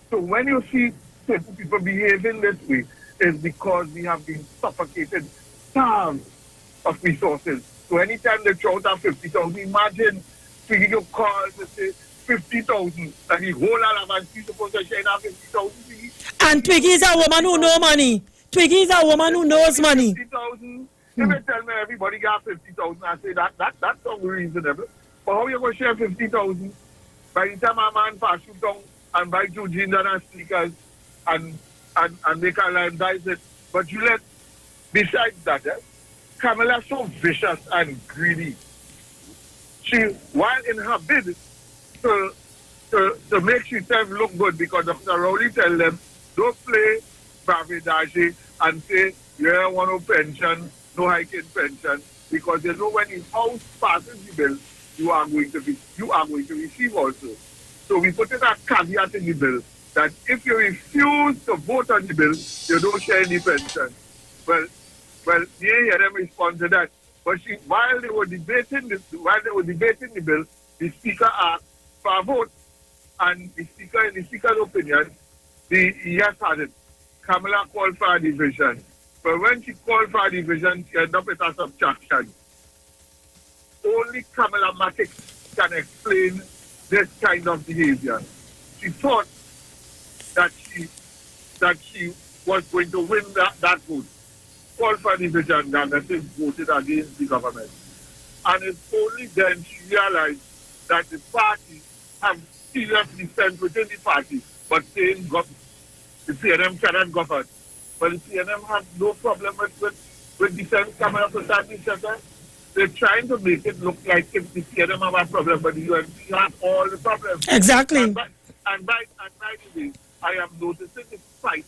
So when you see certain people behaving this way, it's because we have been suffocated, starved of resources. So anytime they throw out 50,000, imagine taking your call to say 50,000, and the whole lot of people supposed to share that 50,000. And Twiggy is a woman who knows money. Twiggy is a woman who knows money. 50,000. If they tell me everybody got 50,000, I say that's unreasonable. But how you going to share 50,000? By the time a man pass you down and buy 2 jeans and sneakers and make a line dice it. But you let, besides that, Kamala so vicious and greedy. She, while in her bid to make herself look good, because Dr. Rowley tell them, don't play Bravidashi and say, yeah, want no pension, no hike in pension, because they know when his house passes the bill, you are going to receive also. So we put in a caveat in the bill that if you refuse to vote on the bill, you don't share any pension. Well, you hear them respond to that. But while they were debating the bill, the speaker asked for a vote, and the speaker's opinion, he has had it. Kamala called for a division. But when she called for a division, she ended up with a subtraction. Only Kamala Matic can explain this kind of behavior. She thought that she was going to win that vote. Called for division, and that is voted against the government. And it's only then she realized that the party have serious dissent within the party, but saying the PNM cannot govern. But the PNM has no problem with dissent coming up with that decision. They're trying to make it look like if the PNM have a problem, but the UNC have all the problems. Exactly. And by the way, I am noticing this fight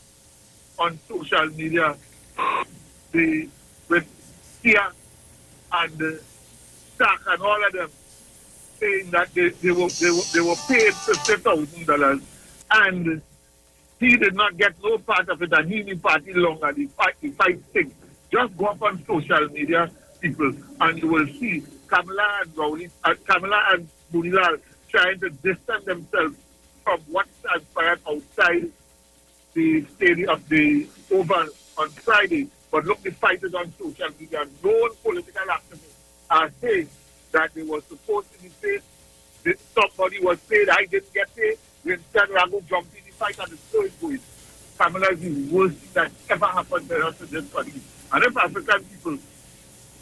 on social media with Tia and Stack and all of them saying that they were paid $50,000 and he did not get no part of it and he didn't party longer. The fight thing. Just go up on social media, people, and you will see Kamala and Munilal trying to distance themselves from what transpired outside the stadium of the Oval on Friday. But look, the fight is on social media. Known political activists are saying that they were supposed to be paid. That somebody was paid, I didn't get paid. Instead, Ragu jumped in the fight and the story is going. Kamala is the worst thing that ever happened to us in this country. And if African people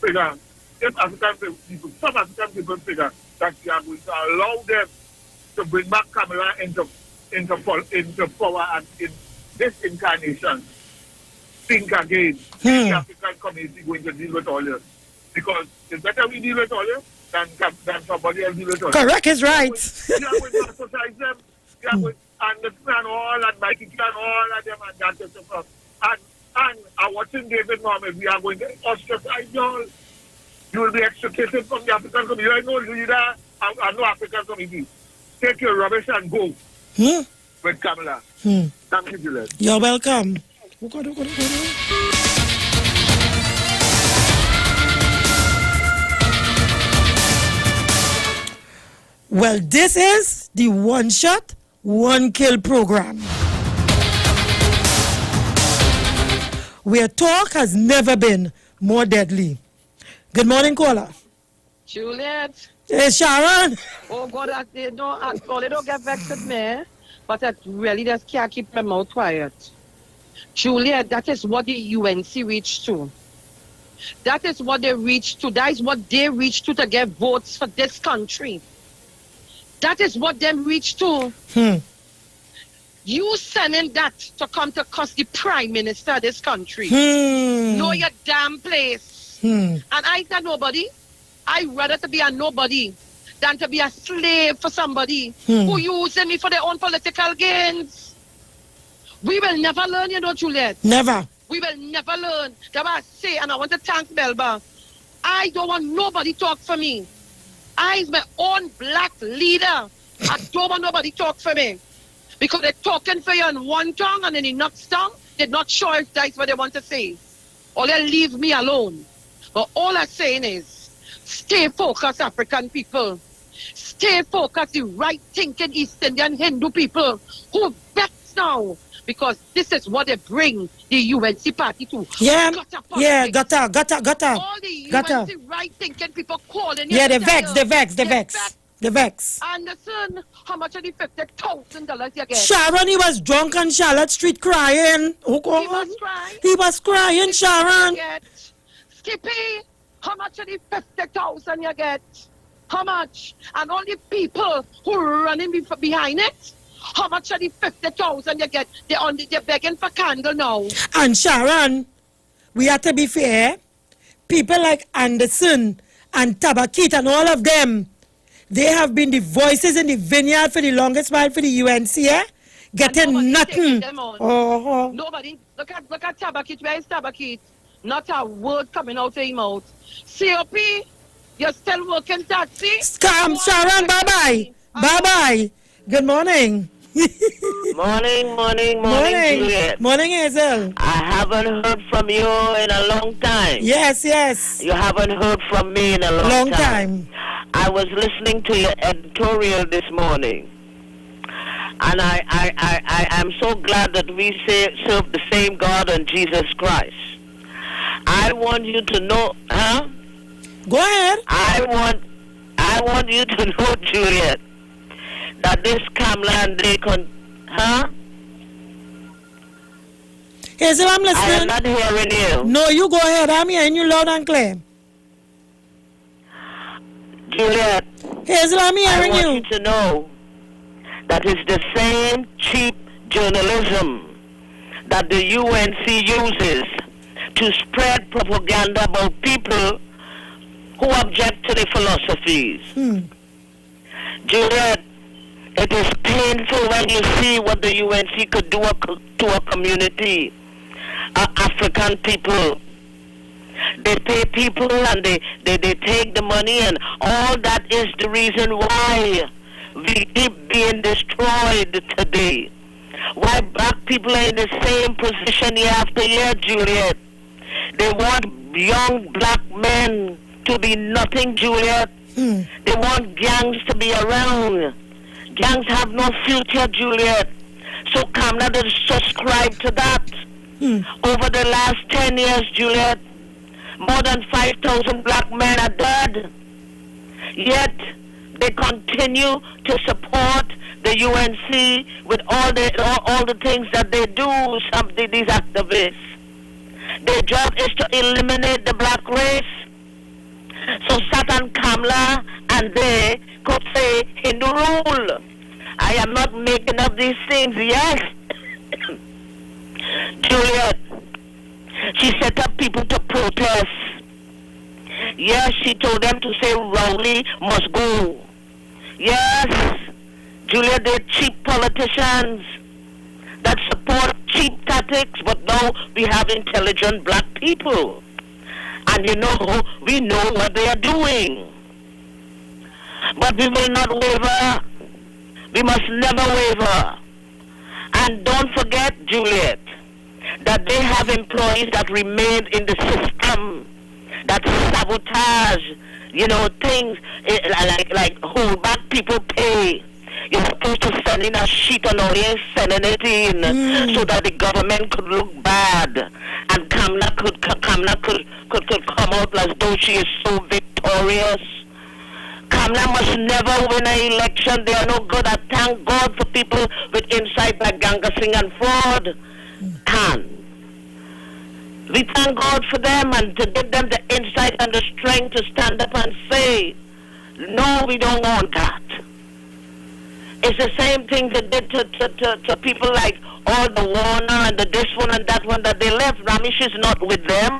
figure, some African people figure that we are going to allow them to bring back Kamala into power and in this incarnation, think again. The African community going to deal with all this. Because it's better we deal with all this than somebody else deal with all this. Correct is right. We are going to ostracize them. We are going to understand all and Mikey and all of them and that and stuff. And I'm watching David Mohammed. We are going to ostracize you all. You will be extricated from the African community. You are no leader and no African community. Take your rubbish and go with Kamala. Thank you, Juliet. You're welcome. Well, this is the One Shot, One Kill program, where talk has never been more deadly. Good morning, caller. Juliet. Hey, Sharon. Oh, God, they don't get vexed with me, but I really just can't keep my mouth quiet. Juliet, that is what the UNC reached to. That is what they reached to. That is what they reached to get votes for this country. That is what them reached to. You sending that to come to cost the Prime Minister of this country. Know your damn place. And I ain't a nobody. I'd rather to be a nobody than to be a slave for somebody who using me for their own political gains. We will never learn, you know, Juliet. Never. We will never learn. That's what I say, and I want to thank Melba. I don't want nobody talk for me. I'm my own black leader. I don't want nobody talk for me. Because they're talking for you in one tongue and in the next tongue, they're not sure if that's what they want to say. Or they leave me alone. But all I'm saying is, stay focused, African people. Stay focused, the right-thinking East Indian Hindu people who bet now. Because this is what they bring the UNC party to. Yeah, gata. All the UNC right-thinking people calling you. Yeah, they vex. Anderson, how much of the $50,000 you get? Sharon, he was drunk on Charlotte Street crying. He was crying, Sharon. Skippy, how much of the $50,000 you get? How much? And all the people who are running behind it? How much of the $50,000 you get? They're begging for candle now. And Sharon, we have to be fair. People like Anderson and Tabakit and all of them, they have been the voices in the vineyard for the longest while for the UNC, getting nothing. Nobody. Look at Tabakit. Where is Tabakit? Not a word coming out of his mouth. COP, you're still working taxi? Scam, Sharon, bye-bye. Bye-bye. Good morning. Morning, Juliet. Morning, Hazel. I haven't heard from you in a long time. Yes. You haven't heard from me in a long time. I was listening to your editorial this morning. And I am so glad that we serve the same God and Jesus Christ. I want you to know, Go ahead. I want you to know, Juliet, that this Kamala and they Hazel, I'm listening. I am not hearing you. No, you go ahead. I'm hearing you loud and clear. Juliet. Hazel, I'm hearing you. I want you to know that it's the same cheap journalism that the UNC uses to spread propaganda about people who object to the philosophies. Juliet, it is painful when you see what the UNC could do to a community, African people. They pay people and they take the money, and all that is the reason why we keep being destroyed today. Why black people are in the same position year after year, Juliet. They want young black men to be nothing, Juliet. They want gangs to be around. Gangs have no future, Juliet. So Kamala did subscribe to that. Over the last 10 years, Juliet, more than 5,000 black men are dead. Yet they continue to support the UNC with all the things that they do. These activists, their job is to eliminate the black race. So Satan, Kamala, and they could say Hindu rule. I am not making up these things. Yes, Juliet. She set up people to protest. Yes, she told them to say Rowley must go. Yes, Julia, they're cheap politicians that support cheap tactics, but now we have intelligent black people. And we know what they are doing. But we will not waver. We must never waver. And don't forget, Juliet, that they have employees that remain in the system, that sabotage, things like hold back people pay. You're supposed to send in a sheet and all you're sending it in so that the government could look bad, and Kamala could come out as though she is so victorious. Kamala must never win an election. They are no good. I thank God for people with insight like Ganga Singh and fraud. We thank God for them and to give them the insight and the strength to stand up and say, no, we don't want that. It's the same thing they did to people like all the Warner and this one and that one that they left. Ramesh is not with them.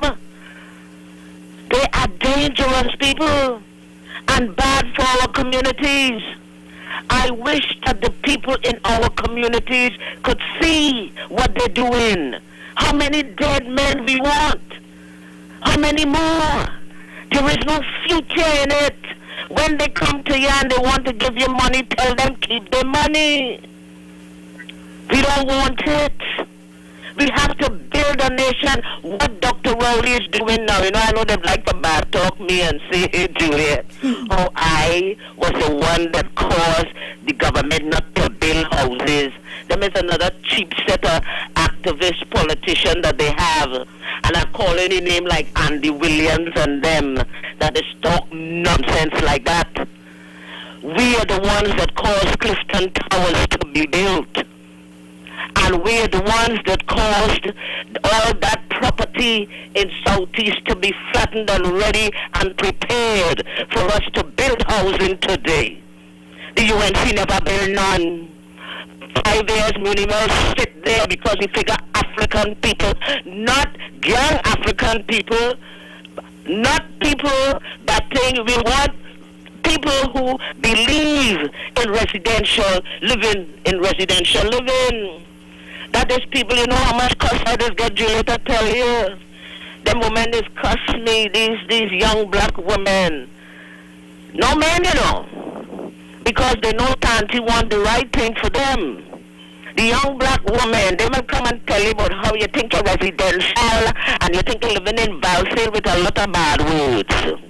They are dangerous people and bad for our communities. I wish that the people in our communities could see what they're doing. How many dead men we want? How many more? There is no future in it. When they come to you and they want to give you money, tell them keep their money. We don't want it. We have to build a nation. What Dr. Rowley is doing now, I know they'd like to bad talk me and say, hey, Juliet, I was the one that caused the government not to build houses. There is another cheap set of activist politician that they have, and I call any name like Andy Williams and them that is talk nonsense like that. We are the ones that caused Clifton Towers to be built. And we're the ones that caused all that property in Southeast to be flattened and ready and prepared for us to build housing today. The UNC never built none. 5 years minimum sit there because we figure African people, not young African people, not people that think we want people who believe in residential living, That is people, how much cost I just get Juliet to tell you. The women this cost me, these young black women. No men, because they know Tanti want the right thing for them. The young black woman, they will come and tell you about how you think you're residential and you think you're living in Valsale with a lot of bad words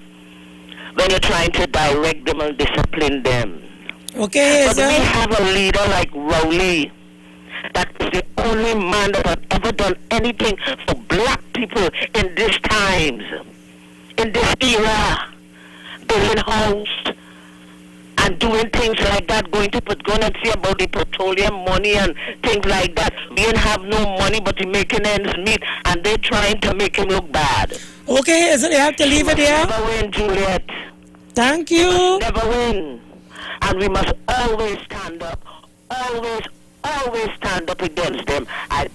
when you're trying to direct them and discipline them. Okay, but we have a leader like Rowley that is the only man that has ever done anything for black people in these times, in this era, building house and doing things like that, going and see about the petroleum money and things like that. We didn't have no money, but he making ends meet, and they're trying to make him look bad. Okay, Hazel, you have to leave it there. Never win, Juliet. Thank you. Never win. And we must always stand up. Always stand up against them. I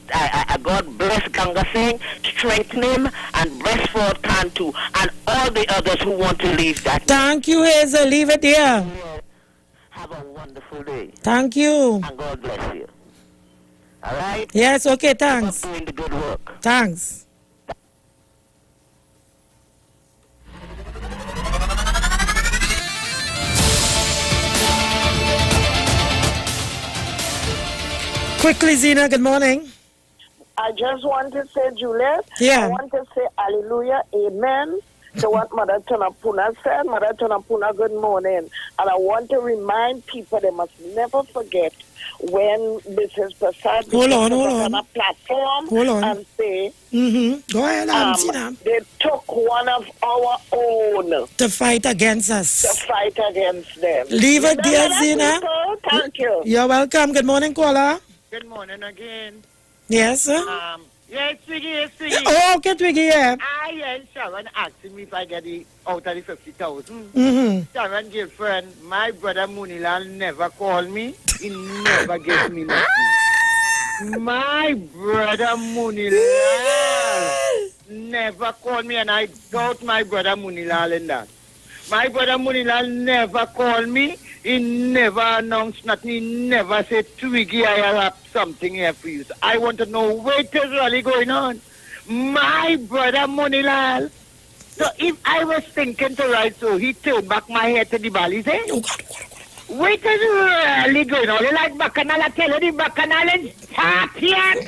God bless Ganga Singh, strengthen him, and bless Ford Tantu, and all the others who want to leave that. Thank you, Hazel. Leave it there. Have a wonderful day. Thank you. And God bless you. All right? Yes, okay, thanks. Keep up doing the good work. Thanks. Quickly, Zena, good morning. I just want to say, Juliet, Yeah. I want to say hallelujah, amen, to what Mother Tanapuna said. Mother Tanapuna, good morning. And I want to remind people they must never forget when Mrs. Prasad Hold on. on a platform and say, Go ahead, Zena. they took one of our own To fight against us. to fight against them. Leave it Remember there, that, Zena. people? Thank you. You're welcome. Good morning, caller. Good morning again. Yes, sir. Yes, Twiggy. Oh, okay, Twiggy, yeah. Yes, Sharon asking me if I get it out of the 50,000. Sharon girlfriend, my brother Munilal never called me. He never gave me nothing. My brother Munilal never called me, and I doubt my brother Munilal in that. My brother Munilal never called me. He never announced nothing. He never said, Twiggy, I have something here for you. So I want to know what is really going on. My brother Munilal. So if I was thinking to write so, he turned back my head to the ball. He said, what is really going on? Like Bacchanal, I tell you, the Bacchanal is yet.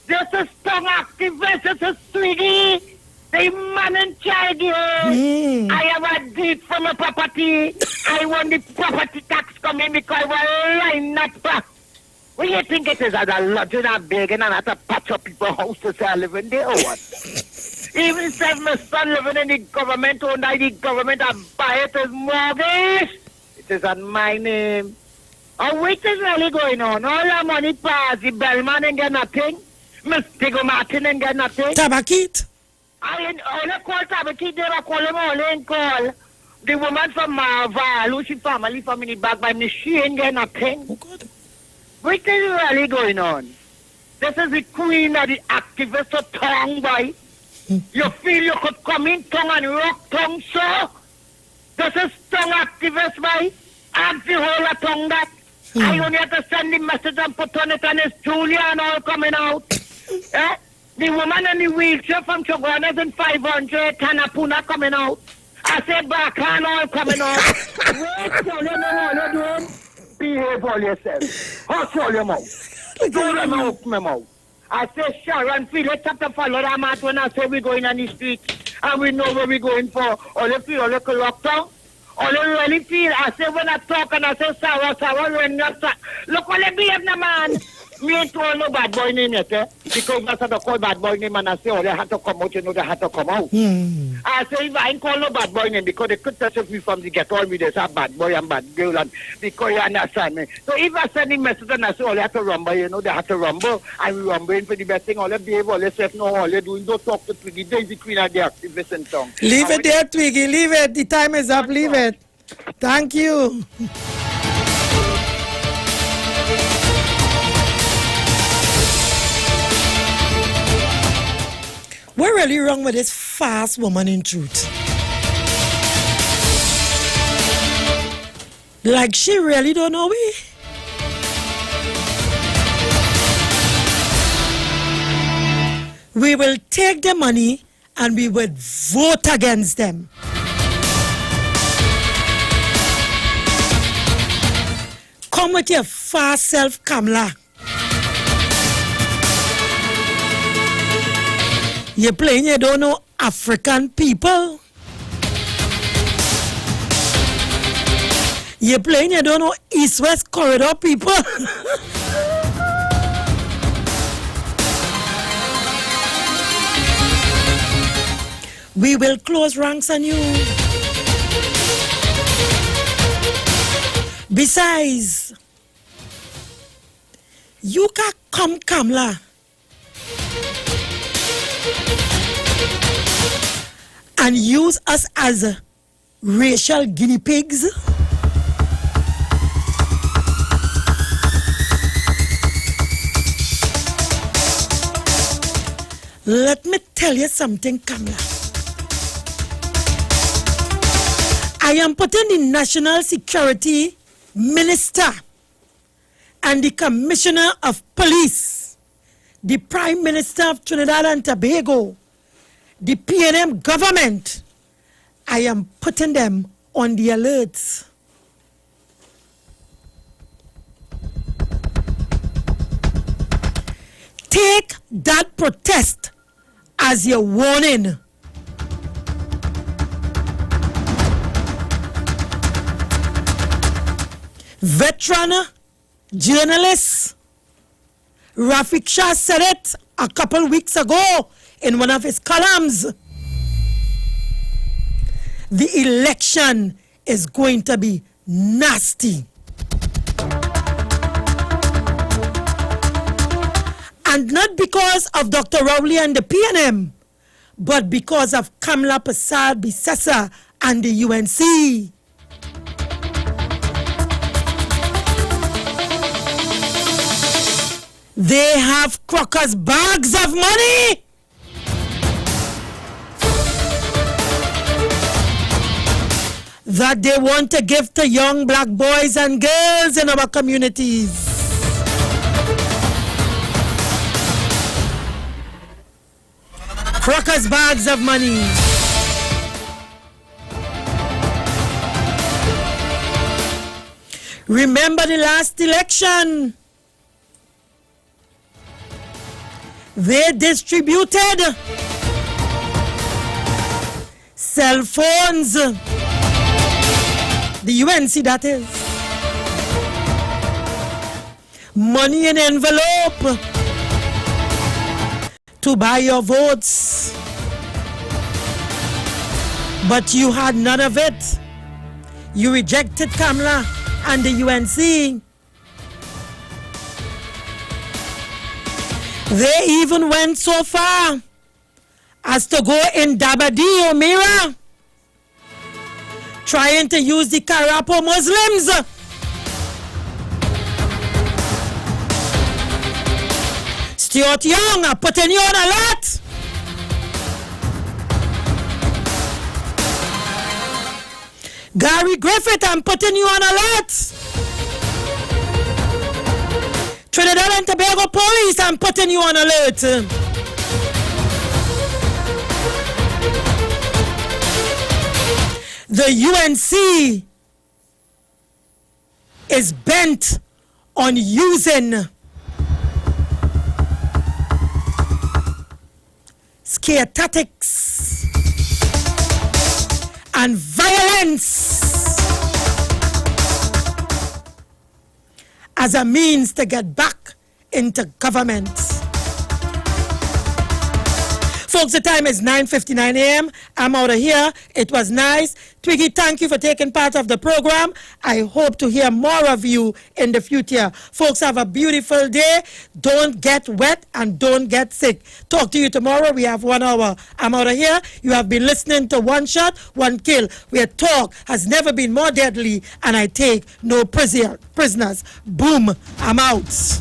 This is strong activist. This is Twiggy. The man in charge here. I have a deed for my property. I want the property tax coming because I will line that back. What do you think it is? As a lodging and begging and have to patch up people's houses to live in there or what? Even if my son living in the government, owned by the government, and buy it as mortgage, it is on my name. Oh, what is really going on? All the money passed. The bellman ain't get nothing. Miss Diego Martin ain't get nothing. Tabakit. I only call Tabakit, they were calling only call. The woman from Marval, who she family from in the back by me, she ain't get nothing. Oh, God. What is really going on? This is the queen of the activists of tongue, boy. You feel you could come in tongue and rock tongue, so? This is tongue activist, boy. Ask the whole of tongue that. I only have to send the message and put on it, and it's Julia and all coming out. The woman in the wheelchair from Chogonas in 500, Tanapuna coming out. I said Bacan all coming out. Wait, tell you know what you're doing? Behave all yourself. Hush all your mouth. Don't let me open my mouth. I say Sharon, feel it up to follow that mat when I say we're going on the street. And we know where we're going for. All you feel like a lockdown. All you really feel, I say when I talk and I say sour, when you start. Look what they behave now, man. Me ain't told no bad boy name yet, because that's what I call bad boy name, and I say, oh, they had to come out, you know, they had to come out. I say, if I ain't call no bad boy name, because they could touch me from the get all me, they say bad boy and bad girl, and because you understand me. So if I send him message and I say, oh, they have to rumble, you know, they have to rumble, and we rumbling for the best thing, all they behave, all they say, no, all they doing, don't talk to Twiggy, they're the queen of the activists and tongue. Leave it there, Twiggy, leave it. The time is up, leave it. Thank you. We're really wrong with this fast woman in truth. Like she really don't know we. We will take the money and we will vote against them. Come with your fast self, Kamla. You're playing, you don't know African people. You're playing, you don't know East-West corridor people. We will close ranks on you. Besides, you can come, Kamla, and use us as racial guinea pigs. Let me tell you something, Kamla. I am putting the National Security Minister and the Commissioner of Police, the Prime Minister of Trinidad and Tobago, the PNM government, I am putting them on the alert. Take that protest as your warning. Veteran journalist Rafik Shah said it a couple weeks ago in one of his columns. The election is going to be nasty. And not because of Dr. Rowley and the PNM, but because of Kamla Persad-Bissessar and the UNC. They have Crockers bags of money. That they want to give to young black boys and girls in our communities. Crockers bags of money. Remember the last election? They distributed cell phones, the UNC that is, money in envelope to buy your votes, but you had none of it. You rejected Kamla and the UNC. They even went so far as to go in Dabadi, Omira, trying to use the Karapo Muslims. Stuart Young, I'm putting you on alert. Gary Griffith, I'm putting you on alert. Trinidad and Tobago Police, I'm putting you on alert. The UNC is bent on using scare tactics and violence as a means to get back into government. Folks, the time is 9:59 a.m. I'm out of here. It was nice. Twiggy, thank you for taking part of the program. I hope to hear more of you in the future. Folks, have a beautiful day. Don't get wet and don't get sick. Talk to you tomorrow. We have 1 hour. I'm out of here. You have been listening to One Shot, One Kill, where talk has never been more deadly and I take no prisoners. Boom. I'm out.